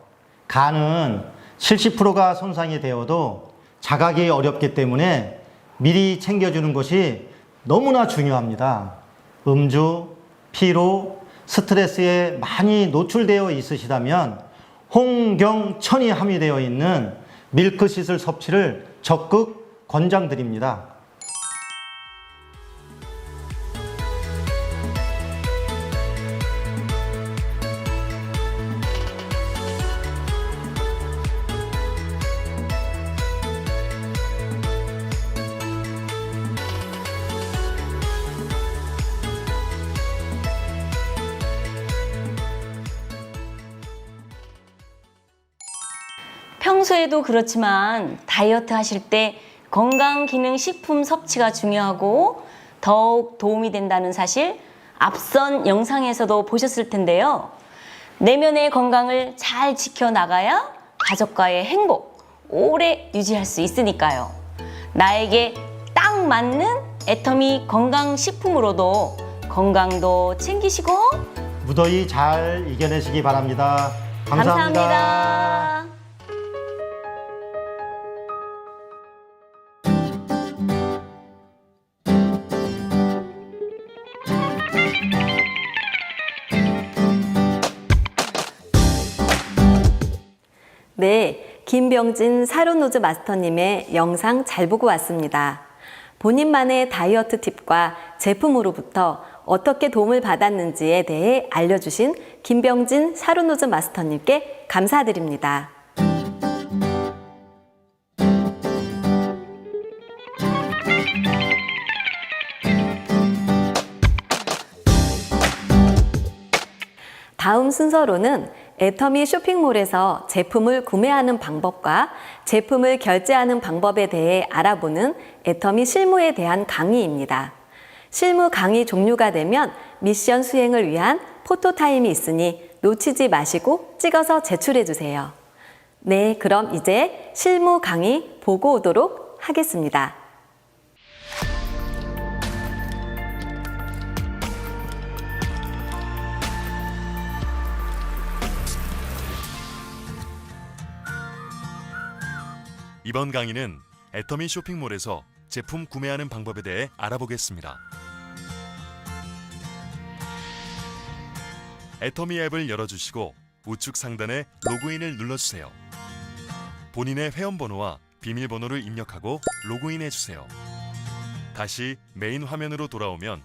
간은 70%가 손상이 되어도 자각이 어렵기 때문에 미리 챙겨주는 것이 너무나 중요합니다. 음주, 피로, 스트레스에 많이 노출되어 있으시다면 홍경천이 함유되어 있는 밀크시슬 섭취를 적극 권장드립니다. 평소에도 그렇지만 다이어트 하실 때 건강기능식품 섭취가 중요하고 더욱 도움이 된다는 사실 앞선 영상에서도 보셨을 텐데요. 내면의 건강을 잘 지켜나가야 가족과의 행복 오래 유지할 수 있으니까요. 나에게 딱 맞는 애터미 건강식품으로도 건강도 챙기시고 무더위 잘 이겨내시기 바랍니다. 감사합니다. 감사합니다. 네, 김병진 사료노즈 마스터님의 영상 잘 보고 왔습니다. 본인만의 다이어트 팁과 제품으로부터 어떻게 도움을 받았는지에 대해 알려주신 김병진 사료노즈 마스터님께 감사드립니다. 다음 순서로는 애터미 쇼핑몰에서 제품을 구매하는 방법과 제품을 결제하는 방법에 대해 알아보는 애터미 실무에 대한 강의입니다. 실무 강의 종료가 되면 미션 수행을 위한 포토타임이 있으니 놓치지 마시고 찍어서 제출해 주세요. 네, 그럼 이제 실무 강의 보고 오도록 하겠습니다. 이번 강의는 애터미 쇼핑몰에서 제품 구매하는 방법에 대해 알아보겠습니다. 애터미 앱을 열어주시고 우측 상단에 로그인을 눌러주세요. 본인의 회원번호와 비밀번호를 입력하고 로그인해주세요. 다시 메인 화면으로 돌아오면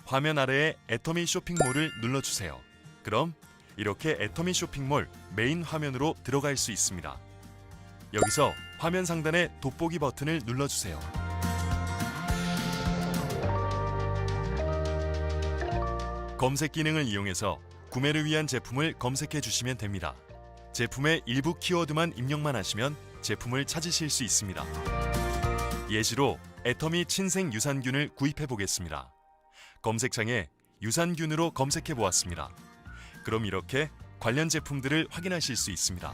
화면 아래에 애터미 쇼핑몰을 눌러주세요. 그럼 이렇게 애터미 쇼핑몰 메인 화면으로 들어갈 수 있습니다. 여기서 화면 상단의 돋보기 버튼을 눌러주세요. 검색 기능을 이용해서 구매를 위한 제품을 검색해 주시면 됩니다. 제품의 일부 키워드만 입력만 하시면 제품을 찾으실 수 있습니다. 예시로 애터미 친생 유산균을 구입해 보겠습니다. 검색창에 유산균으로 검색해 보았습니다. 그럼 이렇게 관련 제품들을 확인하실 수 있습니다.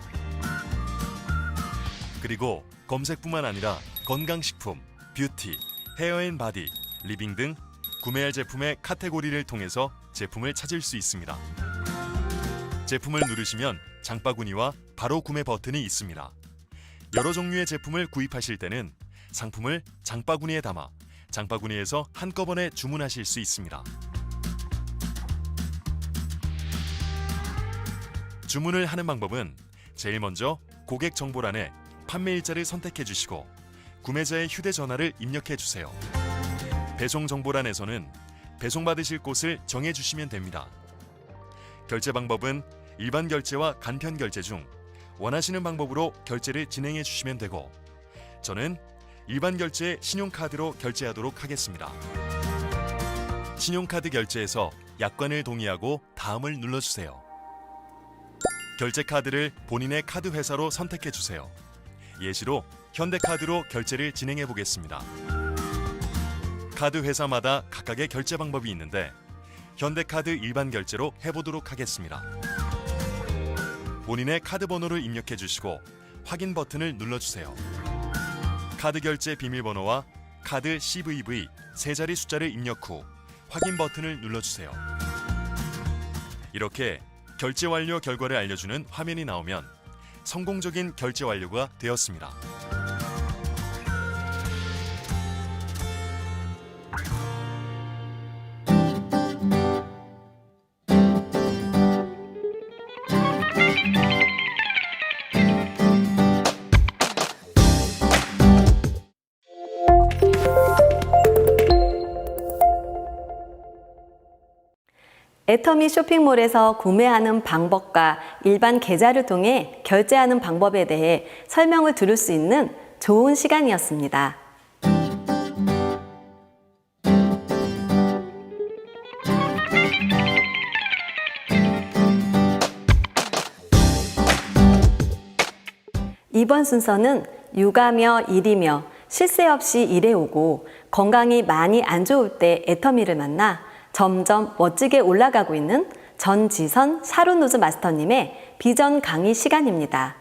그리고 검색뿐만 아니라 건강식품, 뷰티, 헤어앤바디, 리빙 등 구매할 제품의 카테고리를 통해서 제품을 찾을 수 있습니다. 제품을 누르시면 장바구니와 바로 구매 버튼이 있습니다. 여러 종류의 제품을 구입하실 때는 상품을 장바구니에 담아 장바구니에서 한꺼번에 주문하실 수 있습니다. 주문을 하는 방법은 제일 먼저 고객 정보란에 판매일자를 선택해 주시고 구매자의 휴대전화를 입력해 주세요. 배송 정보란에서는 배송받으실 곳을 정해 주시면 됩니다. 결제 방법은 일반 결제와 간편 결제 중 원하시는 방법으로 결제를 진행해 주시면 되고 저는 일반 결제 신용카드로 결제하도록 하겠습니다. 신용카드 결제에서 약관을 동의하고 다음을 눌러주세요. 결제 카드를 본인의 카드 회사로 선택해 주세요. 예시로 현대카드로 결제를 진행해 보겠습니다. 카드 회사마다 각각의 결제 방법이 있는데 현대카드 일반 결제로 해보도록 하겠습니다. 본인의 카드 번호를 입력해 주시고 확인 버튼을 눌러주세요. 카드 결제 비밀번호와 카드 CVV 세 자리 숫자를 입력 후 확인 버튼을 눌러주세요. 이렇게 결제 완료 결과를 알려주는 화면이 나오면 성공적인 결제 완료가 되었습니다. 애터미 쇼핑몰에서 구매하는 방법과 일반 계좌를 통해 결제하는 방법에 대해 설명을 들을 수 있는 좋은 시간이었습니다. 이번 순서는 육아며 일이며 쉴 새 없이 일해오고 건강이 많이 안 좋을 때 애터미를 만나 점점 멋지게 올라가고 있는 전지선 샤론루즈 마스터님의 비전 강의 시간입니다.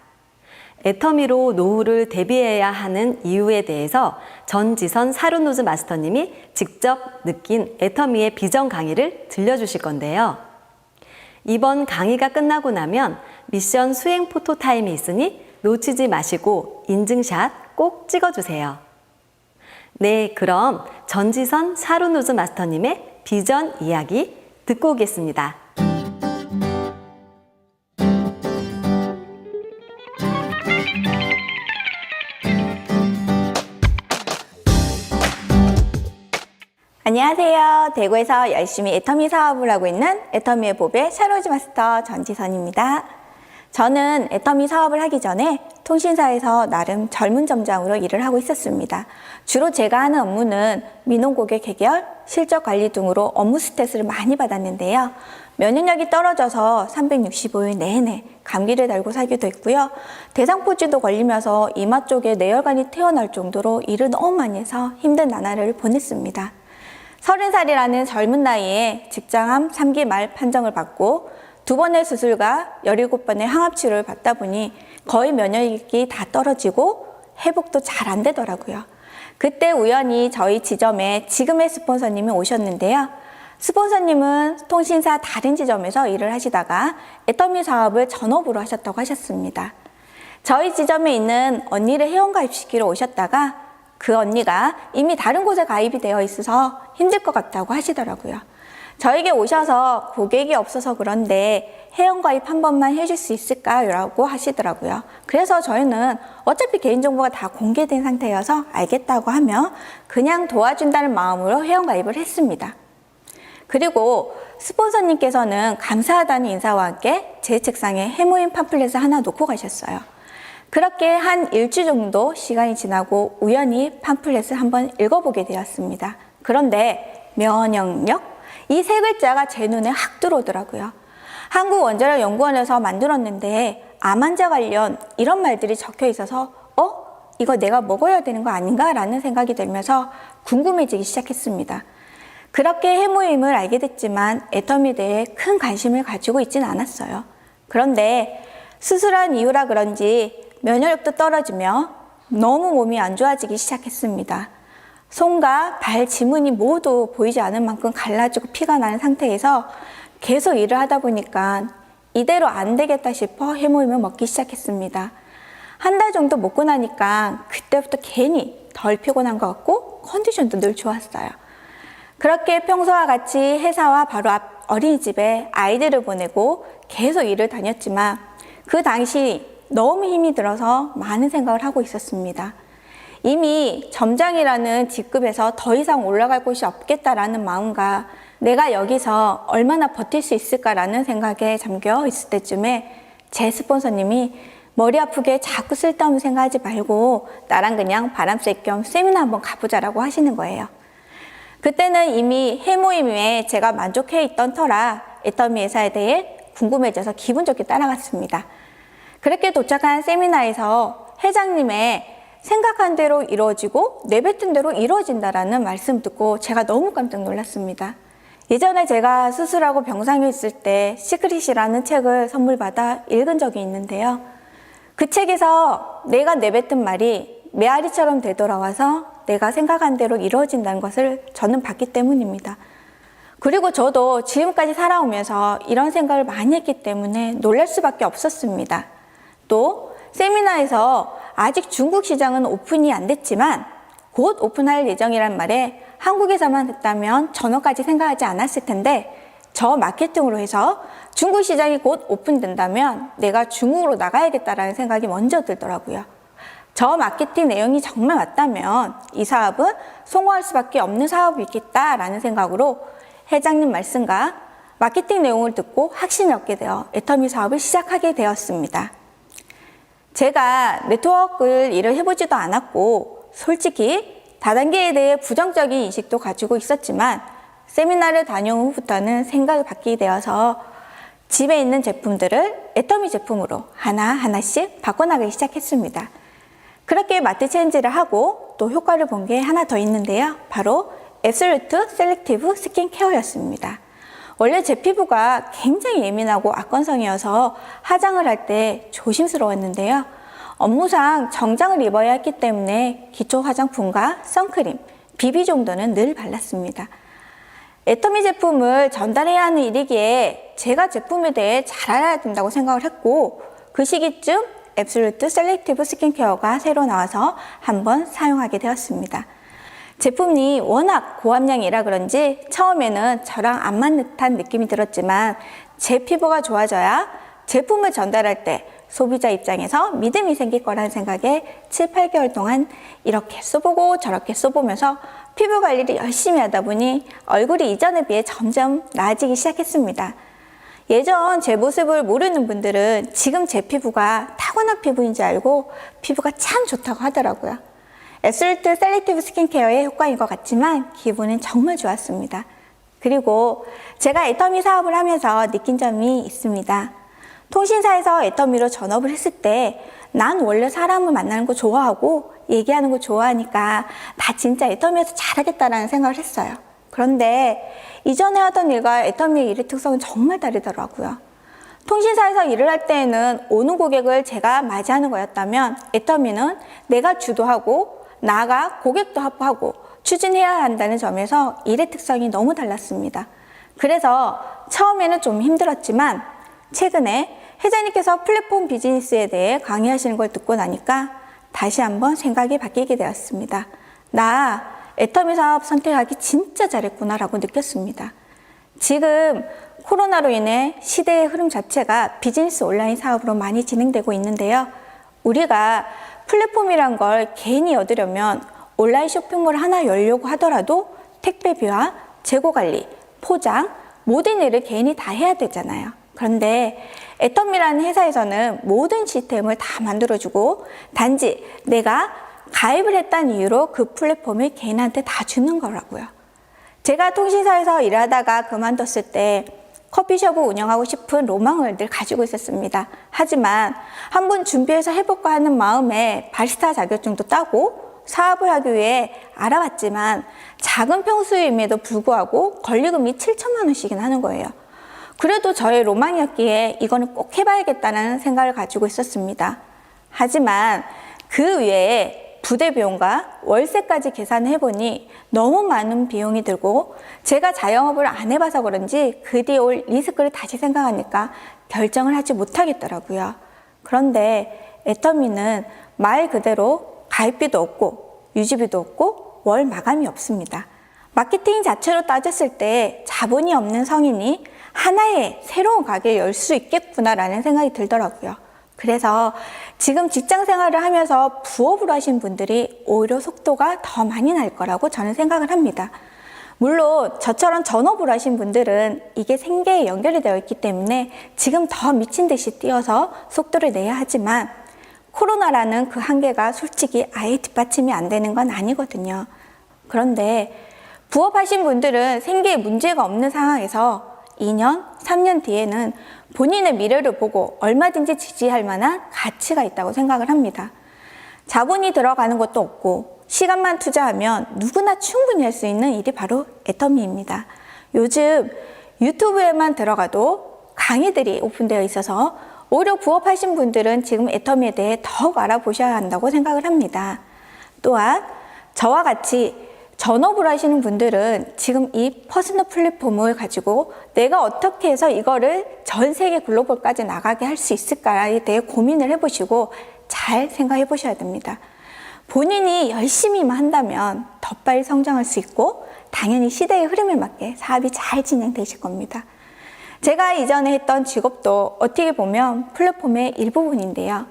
애터미로 노후를 대비해야 하는 이유에 대해서 전지선 샤론루즈 마스터님이 직접 느낀 애터미의 비전 강의를 들려주실 건데요. 이번 강의가 끝나고 나면 미션 수행 포토 타임이 있으니 놓치지 마시고 인증샷 꼭 찍어주세요. 네, 그럼 전지선 샤론루즈 마스터님의 비전 이야기 듣고 오겠습니다. 안녕하세요. 대구에서 열심히 애터미 사업을 하고 있는 애터미의 보배 샤론루즈 마스터 전지선입니다. 저는 애터미 사업을 하기 전에 통신사에서 나름 젊은 점장으로 일을 하고 있었습니다. 주로 제가 하는 업무는 민원 고객 해결, 실적 관리 등으로 업무 스트레스를 많이 받았는데요. 면역력이 떨어져서 365일 내내 감기를 달고 살기도 했고요. 대상포진도 걸리면서 이마 쪽에 뇌혈관이 태어날 정도로 일을 너무 많이 해서 힘든 나날을 보냈습니다. 30살이라는 젊은 나이에 직장암 3기 말 판정을 받고 2번의 수술과 17번의 항암치료를 받다 보니 거의 면역력이 다 떨어지고 회복도 잘 안 되더라고요. 그때 우연히 저희 지점에 지금의 스폰서님이 오셨는데요. 스폰서님은 통신사 다른 지점에서 일을 하시다가 애터미 사업을 전업으로 하셨다고 하셨습니다. 저희 지점에 있는 언니를 회원가입시키러 오셨다가 그 언니가 이미 다른 곳에 가입이 되어 있어서 힘들 것 같다고 하시더라고요. 저에게 오셔서 고객이 없어서 그런데 회원가입 한 번만 해줄 수 있을까요? 라고 하시더라고요. 그래서 저희는 어차피 개인정보가 다 공개된 상태여서 알겠다고 하며 그냥 도와준다는 마음으로 회원가입을 했습니다. 그리고 스폰서님께서는 감사하다는 인사와 함께 제 책상에 해모임 팜플렛을 하나 놓고 가셨어요. 그렇게 한 일주 정도 시간이 지나고 우연히 팜플렛을 한번 읽어보게 되었습니다. 그런데 면역력? 이 세 글자가 제 눈에 확 들어오더라고요. 한국원자력연구원에서 만들었는데 암 환자 관련 이런 말들이 적혀 있어서 이거 내가 먹어야 되는 거 아닌가? 라는 생각이 들면서 궁금해지기 시작했습니다. 그렇게 해모임을 알게 됐지만 애터미에 대해 큰 관심을 가지고 있지는 않았어요. 그런데 수술한 이유라 그런지 면역력도 떨어지며 너무 몸이 안 좋아지기 시작했습니다. 손과 발 지문이 모두 보이지 않을 만큼 갈라지고 피가 나는 상태에서 계속 일을 하다 보니까 이대로 안 되겠다 싶어 해모임을 먹기 시작했습니다. 한 달 정도 먹고 나니까 그때부터 괜히 덜 피곤한 것 같고 컨디션도 늘 좋았어요. 그렇게 평소와 같이 회사와 바로 앞 어린이집에 아이들을 보내고 계속 일을 다녔지만 그 당시 너무 힘이 들어서 많은 생각을 하고 있었습니다. 이미 점장이라는 직급에서 더 이상 올라갈 곳이 없겠다라는 마음과 내가 여기서 얼마나 버틸 수 있을까라는 생각에 잠겨 있을 때쯤에 제 스폰서님이 머리 아프게 자꾸 쓸데없는 생각하지 말고 나랑 그냥 바람 쐴 겸 세미나 한번 가보자라고 하시는 거예요. 그때는 이미 해모임에 제가 만족해 있던 터라 애터미 회사에 대해 궁금해져서 기분 좋게 따라갔습니다. 그렇게 도착한 세미나에서 회장님의 생각한 대로 이루어지고 내뱉은 대로 이루어진다라는 말씀 듣고 제가 너무 깜짝 놀랐습니다. 예전에 제가 수술하고 병상에 있을 때 시크릿이라는 책을 선물 받아 읽은 적이 있는데요. 그 책에서 내가 내뱉은 말이 메아리처럼 되돌아와서 내가 생각한 대로 이루어진다는 것을 저는 봤기 때문입니다. 그리고 저도 지금까지 살아오면서 이런 생각을 많이 했기 때문에 놀랄 수밖에 없었습니다. 또 세미나에서 아직 중국 시장은 오픈이 안 됐지만 곧 오픈할 예정이란 말에 한국에서만 했다면 전어까지 생각하지 않았을 텐데 저 마케팅으로 해서 중국 시장이 곧 오픈된다면 내가 중국으로 나가야겠다라는 생각이 먼저 들더라고요. 저 마케팅 내용이 정말 맞다면 이 사업은 성공할 수밖에 없는 사업이겠다라는 생각으로 회장님 말씀과 마케팅 내용을 듣고 확신을 얻게 되어 애터미 사업을 시작하게 되었습니다. 제가 네트워크를 일을 해보지도 않았고 솔직히 다단계에 대해 부정적인 인식도 가지고 있었지만 세미나를 다녀온 후부터는 생각이 바뀌게 되어서 집에 있는 제품들을 애터미 제품으로 하나하나씩 바꿔나가기 시작했습니다. 그렇게 마트 체인지를 하고 또 효과를 본 게 하나 더 있는데요. 바로 앱솔루트 셀렉티브 스킨케어였습니다. 원래 제 피부가 굉장히 예민하고 악건성이어서 화장을 할 때 조심스러웠는데요. 업무상 정장을 입어야 했기 때문에 기초 화장품과 선크림, 비비 정도는 늘 발랐습니다. 애터미 제품을 전달해야 하는 일이기에 제가 제품에 대해 잘 알아야 된다고 생각을 했고, 그 시기쯤 앱솔루트 셀렉티브 스킨케어가 새로 나와서 한번 사용하게 되었습니다. 제품이 워낙 고함량이라 그런지 처음에는 저랑 안 맞는 듯한 느낌이 들었지만 제 피부가 좋아져야 제품을 전달할 때 소비자 입장에서 믿음이 생길 거라는 생각에 7, 8개월 동안 이렇게 써보고 저렇게 써보면서 피부 관리를 열심히 하다 보니 얼굴이 이전에 비해 점점 나아지기 시작했습니다. 예전 제 모습을 모르는 분들은 지금 제 피부가 타고난 피부인지 알고 피부가 참 좋다고 하더라고요. 앱솔루트 셀렉티브 스킨케어의 효과인 것 같지만 기분은 정말 좋았습니다. 그리고 제가 애터미 사업을 하면서 느낀 점이 있습니다. 통신사에서 애터미로 전업을 했을 때 난 원래 사람을 만나는 거 좋아하고 얘기하는 거 좋아하니까 나 진짜 애터미에서 잘하겠다라는 생각을 했어요. 그런데 이전에 하던 일과 애터미의 일의 특성은 정말 다르더라고요. 통신사에서 일을 할 때에는 오는 고객을 제가 맞이하는 거였다면 애터미는 내가 주도하고 나가 고객도 확보하고 추진해야 한다는 점에서 일의 특성이 너무 달랐습니다. 그래서 처음에는 좀 힘들었지만 최근에 회장님께서 플랫폼 비즈니스에 대해 강의하시는 걸 듣고 나니까 다시 한번 생각이 바뀌게 되었습니다. 나 애터미 사업 선택하기 진짜 잘했구나라고 느꼈습니다. 지금 코로나로 인해 시대의 흐름 자체가 비즈니스 온라인 사업으로 많이 진행되고 있는데요. 우리가 플랫폼이란 걸 개인이 얻으려면 온라인 쇼핑몰 하나 열려고 하더라도 택배비와 재고관리, 포장, 모든 일을 개인이 다 해야 되잖아요. 그런데 애터미라는 회사에서는 모든 시스템을 다 만들어주고 단지 내가 가입을 했다는 이유로 그 플랫폼을 개인한테 다 주는 거라고요. 제가 통신사에서 일하다가 그만뒀을 때 커피숍을 운영하고 싶은 로망을 늘 가지고 있었습니다. 하지만 한번 준비해서 해볼까 하는 마음에 바리스타 자격증도 따고 사업을 하기 위해 알아봤지만 작은 평수임에도 불구하고 권리금이 7천만 원씩이나 하는 거예요. 그래도 저의 로망이었기에 이거는 꼭 해봐야겠다는 생각을 가지고 있었습니다. 하지만 그 외에 부대 비용과 월세까지 계산을 해보니 너무 많은 비용이 들고 제가 자영업을 안 해봐서 그런지 그 뒤에 올 리스크를 다시 생각하니까 결정을 하지 못하겠더라고요. 그런데 애터미는 말 그대로 가입비도 없고 유지비도 없고 월 마감이 없습니다. 마케팅 자체로 따졌을 때 자본이 없는 성인이 하나의 새로운 가게를 열 수 있겠구나라는 생각이 들더라고요. 그래서 지금 직장 생활을 하면서 부업으로 하신 분들이 오히려 속도가 더 많이 날 거라고 저는 생각을 합니다. 물론 저처럼 전업으로 하신 분들은 이게 생계에 연결이 되어 있기 때문에 지금 더 미친 듯이 뛰어서 속도를 내야 하지만 코로나라는 그 한계가 솔직히 아예 뒷받침이 안 되는 건 아니거든요. 그런데 부업하신 분들은 생계에 문제가 없는 상황에서 2년, 3년 뒤에는 본인의 미래를 보고 얼마든지 지지할 만한 가치가 있다고 생각을 합니다. 자본이 들어가는 것도 없고 시간만 투자하면 누구나 충분히 할 수 있는 일이 바로 애터미입니다. 요즘 유튜브에만 들어가도 강의들이 오픈되어 있어서 오히려 부업하신 분들은 지금 애터미에 대해 더욱 알아보셔야 한다고 생각을 합니다. 또한 저와 같이 전업을 하시는 분들은 지금 이 퍼스널 플랫폼을 가지고 내가 어떻게 해서 이거를 전 세계 글로벌까지 나가게 할 수 있을까에 대해 고민을 해보시고 잘 생각해 보셔야 됩니다. 본인이 열심히만 한다면 더 빨리 성장할 수 있고 당연히 시대의 흐름에 맞게 사업이 잘 진행되실 겁니다. 제가 이전에 했던 직업도 어떻게 보면 플랫폼의 일부분인데요.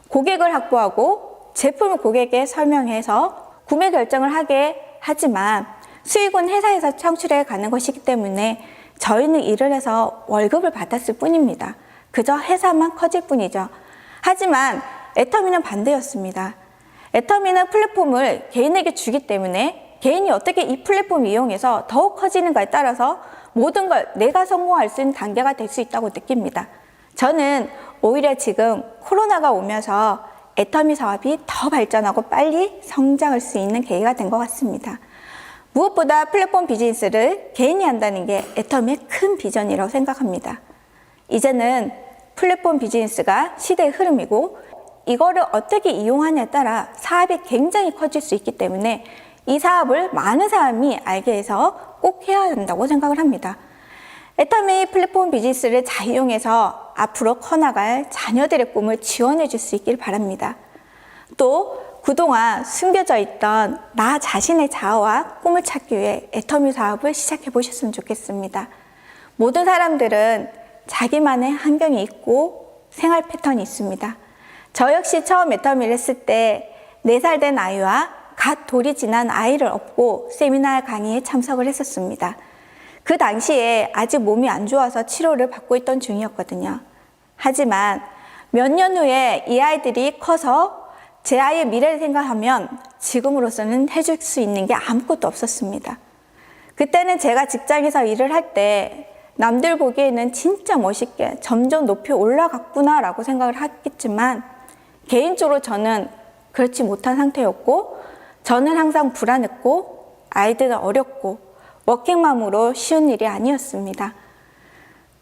고객을 확보하고 제품을 고객에게 설명해서 구매 결정을 하게 하지만 수익은 회사에서 창출해 가는 것이기 때문에 저희는 일을 해서 월급을 받았을 뿐입니다. 그저 회사만 커질 뿐이죠. 하지만 애터미는 반대였습니다. 애터미는 플랫폼을 개인에게 주기 때문에 개인이 어떻게 이 플랫폼을 이용해서 더욱 커지는가에 따라서 모든 걸 내가 성공할 수 있는 단계가 될 수 있다고 느낍니다. 저는 오히려 지금 코로나가 오면서 애터미 사업이 더 발전하고 빨리 성장할 수 있는 계기가 된 것 같습니다. 무엇보다 플랫폼 비즈니스를 개인이 한다는 게 애터미의 큰 비전이라고 생각합니다. 이제는 플랫폼 비즈니스가 시대의 흐름이고 이거를 어떻게 이용하냐에 따라 사업이 굉장히 커질 수 있기 때문에 이 사업을 많은 사람이 알게 해서 꼭 해야 한다고 생각을 합니다. 애터미 플랫폼 비즈니스를 잘 이용해서 앞으로 커나갈 자녀들의 꿈을 지원해 줄 수 있길 바랍니다. 또 그동안 숨겨져 있던 나 자신의 자아와 꿈을 찾기 위해 애터미 사업을 시작해 보셨으면 좋겠습니다. 모든 사람들은 자기만의 환경이 있고 생활 패턴이 있습니다. 저 역시 처음 애터미를 했을 때 4살 된 아이와 갓 돌이 지난 아이를 업고 세미나 강의에 참석을 했었습니다. 그 당시에 아직 몸이 안 좋아서 치료를 받고 있던 중이었거든요. 하지만 몇 년 후에 이 아이들이 커서 제 아이의 미래를 생각하면 지금으로서는 해줄 수 있는 게 아무것도 없었습니다. 그때는 제가 직장에서 일을 할 때 남들 보기에는 진짜 멋있게 점점 높이 올라갔구나 라고 생각을 했겠지만 개인적으로 저는 그렇지 못한 상태였고 저는 항상 불안했고 아이들은 어렵고 워킹맘으로 쉬운 일이 아니었습니다.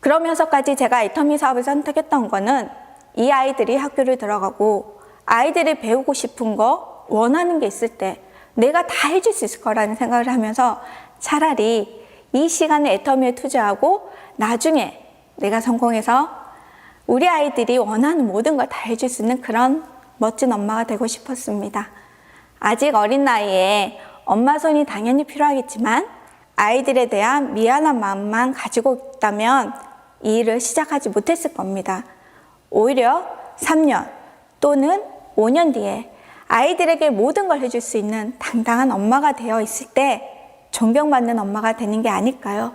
그러면서까지 제가 애터미 사업을 선택했던 거는 이 아이들이 학교를 들어가고 아이들이 배우고 싶은 거 원하는 게 있을 때 내가 다 해줄 수 있을 거라는 생각을 하면서 차라리 이 시간에 애터미에 투자하고 나중에 내가 성공해서 우리 아이들이 원하는 모든 걸 다 해줄 수 있는 그런 멋진 엄마가 되고 싶었습니다. 아직 어린 나이에 엄마 손이 당연히 필요하겠지만 아이들에 대한 미안한 마음만 가지고 있다면 이 일을 시작하지 못했을 겁니다. 오히려 3년 또는 5년 뒤에 아이들에게 모든 걸 해줄 수 있는 당당한 엄마가 되어 있을 때 존경받는 엄마가 되는 게 아닐까요?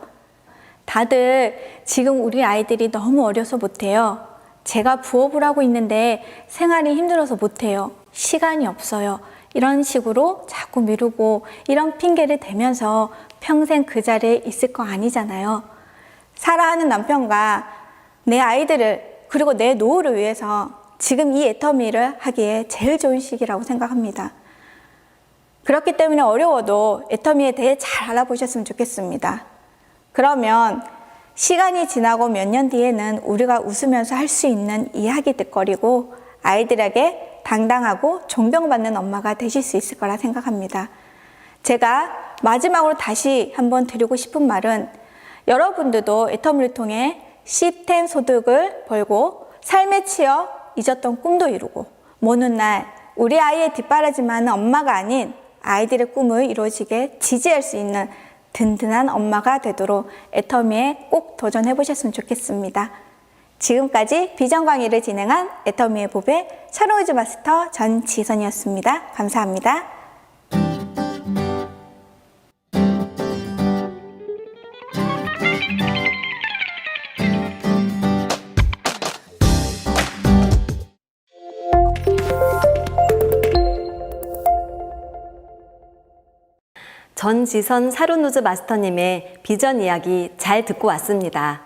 다들 지금 우리 아이들이 너무 어려서 못해요. 제가 부업을 하고 있는데 생활이 힘들어서 못해요. 시간이 없어요. 이런 식으로 자꾸 미루고 이런 핑계를 대면서 평생 그 자리에 있을 거 아니잖아요. 사랑하는 남편과 내 아이들을 그리고 내 노후를 위해서 지금 이 애터미를 하기에 제일 좋은 시기라고 생각합니다. 그렇기 때문에 어려워도 애터미에 대해 잘 알아보셨으면 좋겠습니다. 그러면 시간이 지나고 몇 년 뒤에는 우리가 웃으면서 할 수 있는 이야기들거리고 아이들에게 당당하고 존경받는 엄마가 되실 수 있을 거라 생각합니다. 제가 마지막으로 다시 한번 드리고 싶은 말은 여러분들도 애터미를 통해 시스템 소득을 벌고 삶에 치여 잊었던 꿈도 이루고 먼 훗날 우리 아이의 뒷바라지만은 엄마가 아닌 아이들의 꿈을 이루어지게 지지할 수 있는 든든한 엄마가 되도록 애터미에 꼭 도전해 보셨으면 좋겠습니다. 지금까지 비전 강의를 진행한 애터미의 보배 샤론우즈 마스터 전지선이었습니다. 감사합니다. 전지선 샤론우즈 마스터님의 비전 이야기 잘 듣고 왔습니다.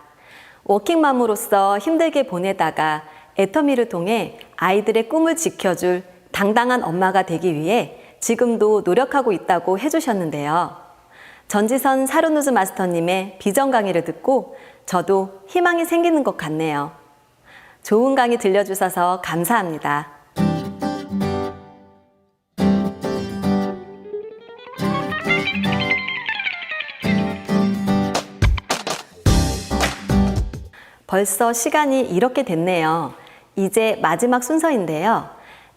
워킹맘으로서 힘들게 보내다가 애터미를 통해 아이들의 꿈을 지켜줄 당당한 엄마가 되기 위해 지금도 노력하고 있다고 해주셨는데요. 전지선 샤론우즈 마스터님의 비전 강의를 듣고 저도 희망이 생기는 것 같네요. 좋은 강의 들려주셔서 감사합니다. 벌써 시간이 이렇게 됐네요. 이제 마지막 순서인데요.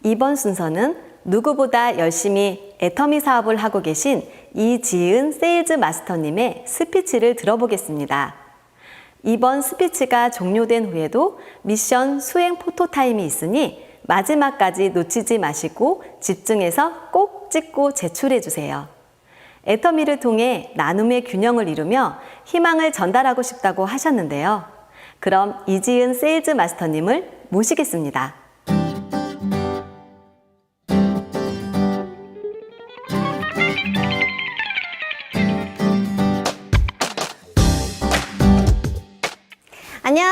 이번 순서는 누구보다 열심히 애터미 사업을 하고 계신 이지은 세일즈 마스터님의 스피치를 들어보겠습니다. 이번 스피치가 종료된 후에도 미션 수행 포토타임이 있으니 마지막까지 놓치지 마시고 집중해서 꼭 찍고 제출해 주세요. 애터미를 통해 나눔의 균형을 이루며 희망을 전달하고 싶다고 하셨는데요. 그럼 이지은 세일즈 마스터님을 모시겠습니다.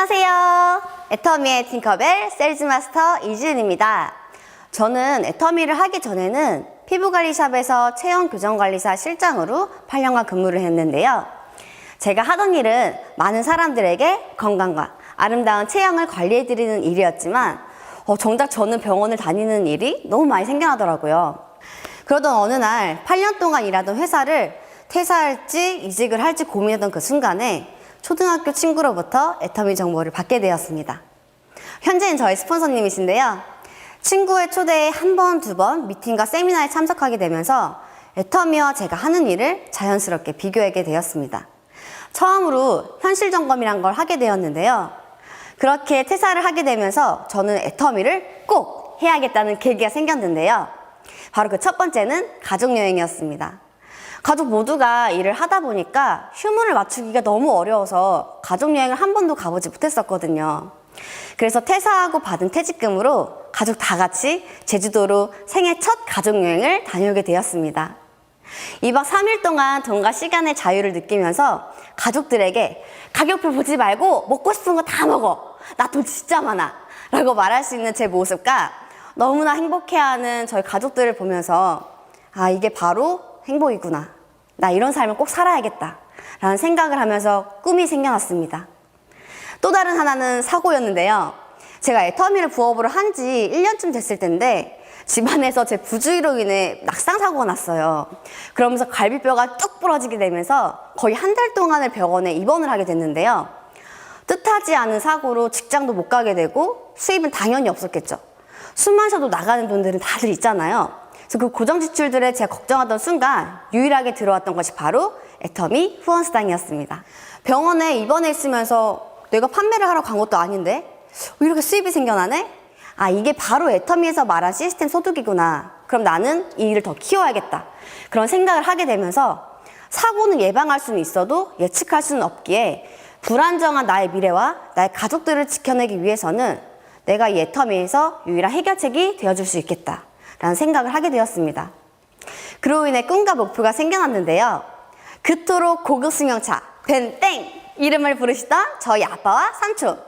안녕하세요. 애터미의 팅커벨 세일즈마스터 이지은입니다. 저는 애터미를 하기 전에는 피부관리샵에서 체형교정관리사 실장으로 8년간 근무를 했는데요. 제가 하던 일은 많은 사람들에게 건강과 아름다운 체형을 관리해드리는 일이었지만 정작 저는 병원을 다니는 일이 너무 많이 생겨나더라고요. 그러던 어느 날 8년 동안 일하던 회사를 퇴사할지 이직을 할지 고민하던 그 순간에 초등학교 친구로부터 애터미 정보를 받게 되었습니다. 현재는 저희 스폰서님이신데요. 친구의 초대에 한 번, 두 번 미팅과 세미나에 참석하게 되면서 애터미와 제가 하는 일을 자연스럽게 비교하게 되었습니다. 처음으로 현실 점검이란 걸 하게 되었는데요. 그렇게 퇴사를 하게 되면서 저는 애터미를 꼭 해야겠다는 계기가 생겼는데요. 바로 그 첫 번째는 가족여행이었습니다. 가족 모두가 일을 하다 보니까 휴무를 맞추기가 너무 어려워서 가족여행을 한 번도 가보지 못했었거든요. 그래서 퇴사하고 받은 퇴직금으로 가족 다 같이 제주도로 생애 첫 가족여행을 다녀오게 되었습니다. 2박 3일 동안 돈과 시간의 자유를 느끼면서 가족들에게 가격표 보지 말고 먹고 싶은 거 다 먹어. 나 돈 진짜 많아. 라고 말할 수 있는 제 모습과 너무나 행복해하는 저희 가족들을 보면서 아, 이게 바로 행복이구나. 나 이런 삶을 꼭 살아야겠다. 라는 생각을 하면서 꿈이 생겨났습니다. 또 다른 하나는 사고였는데요. 제가 애터미를 부업으로 한 지 1년쯤 됐을 텐데 집안에서 제 부주의로 인해 낙상사고가 났어요. 그러면서 갈비뼈가 뚝 부러지게 되면서 거의 한 달 동안을 병원에 입원을 하게 됐는데요. 뜻하지 않은 사고로 직장도 못 가게 되고 수입은 당연히 없었겠죠. 숨만 쉬어도 나가는 돈들은 다들 있잖아요. 그래서 그 고정 지출들에 제가 걱정하던 순간 유일하게 들어왔던 것이 바로 애터미 후원수당이었습니다. 병원에 입원해 있으면서 내가 판매를 하러 간 것도 아닌데 왜 이렇게 수입이 생겨나네? 아, 이게 바로 애터미에서 말한 시스템 소득이구나. 그럼 나는 이 일을 더 키워야겠다. 그런 생각을 하게 되면서 사고는 예방할 수는 있어도 예측할 수는 없기에 불안정한 나의 미래와 나의 가족들을 지켜내기 위해서는 내가 이 애터미에서 유일한 해결책이 되어줄 수 있겠다. 라는 생각을 하게 되었습니다. 그로 인해 꿈과 목표가 생겨났는데요. 그토록 고급 승용차 벤땡 이름을 부르시던 저희 아빠와 삼촌.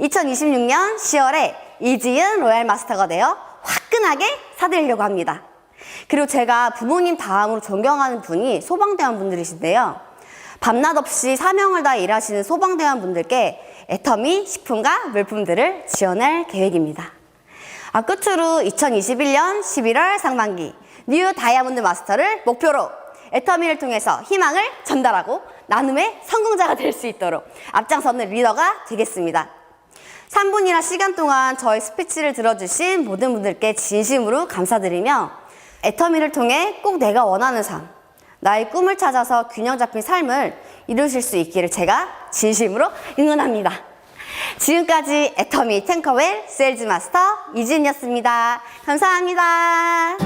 2026년 10월에 이지은 로얄 마스터가 되어 화끈하게 사드리려고 합니다. 그리고 제가 부모님 다음으로 존경하는 분이 소방대원 분들이신데요. 밤낮 없이 사명을 다해 일하시는 소방대원 분들께 애터미 식품과 물품들을 지원할 계획입니다. 끝으로 2021년 11월 상반기 뉴 다이아몬드 마스터를 목표로 애터미를 통해서 희망을 전달하고 나눔의 성공자가 될 수 있도록 앞장서는 리더가 되겠습니다. 3분이나 시간 동안 저희 스피치를 들어주신 모든 분들께 진심으로 감사드리며 애터미를 통해 꼭 내가 원하는 삶, 나의 꿈을 찾아서 균형 잡힌 삶을 이루실 수 있기를 제가 진심으로 응원합니다. 지금까지 애터미 탱커웰 세일즈 마스터 이지은이었습니다. 감사합니다.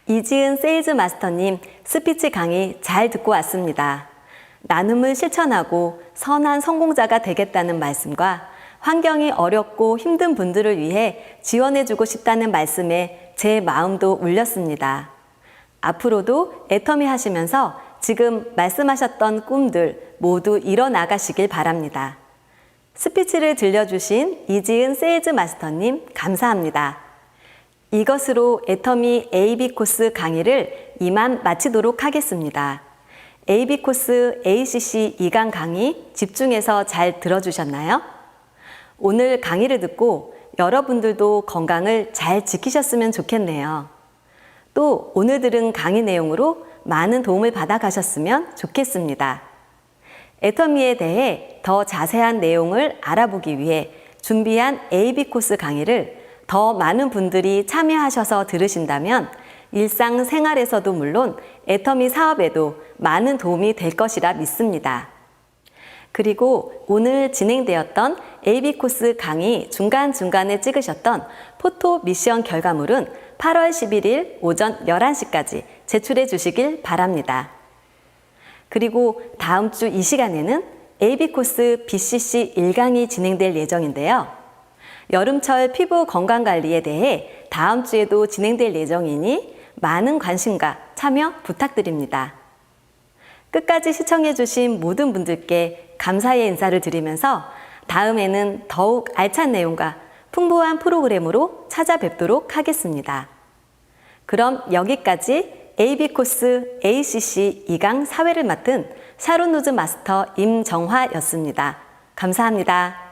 이지은 세일즈 마스터님 스피치 강의 잘 듣고 왔습니다. 나눔을 실천하고 선한 성공자가 되겠다는 말씀과 환경이 어렵고 힘든 분들을 위해 지원해주고 싶다는 말씀에 제 마음도 울렸습니다. 앞으로도 애터미 하시면서 지금 말씀하셨던 꿈들 모두 이뤄나가시길 바랍니다. 스피치를 들려주신 이지은 세일즈 마스터님 감사합니다. 이것으로 애터미 AB 코스 강의를 이만 마치도록 하겠습니다. AB 코스 ACC 2강 강의 집중해서 잘 들어주셨나요? 오늘 강의를 듣고 여러분들도 건강을 잘 지키셨으면 좋겠네요. 또 오늘 들은 강의 내용으로 많은 도움을 받아 가셨으면 좋겠습니다. 애터미에 대해 더 자세한 내용을 알아보기 위해 준비한 AB 코스 강의를 더 많은 분들이 참여하셔서 들으신다면 일상생활에서도 물론 애터미 사업에도 많은 도움이 될 것이라 믿습니다. 그리고 오늘 진행되었던 AB 코스 강의 중간중간에 찍으셨던 포토 미션 결과물은 8월 11일 오전 11시까지 제출해 주시길 바랍니다. 그리고 다음 주 이 시간에는 AB 코스 BCC 1강이 진행될 예정인데요. 여름철 피부 건강 관리에 대해 다음 주에도 진행될 예정이니 많은 관심과 참여 부탁드립니다. 끝까지 시청해주신 모든 분들께 감사의 인사를 드리면서 다음에는 더욱 알찬 내용과 풍부한 프로그램으로 찾아뵙도록 하겠습니다. 그럼 여기까지 AB 코스 ACC 2강 사회를 맡은 샤론 로즈 마스터 임정화였습니다. 감사합니다.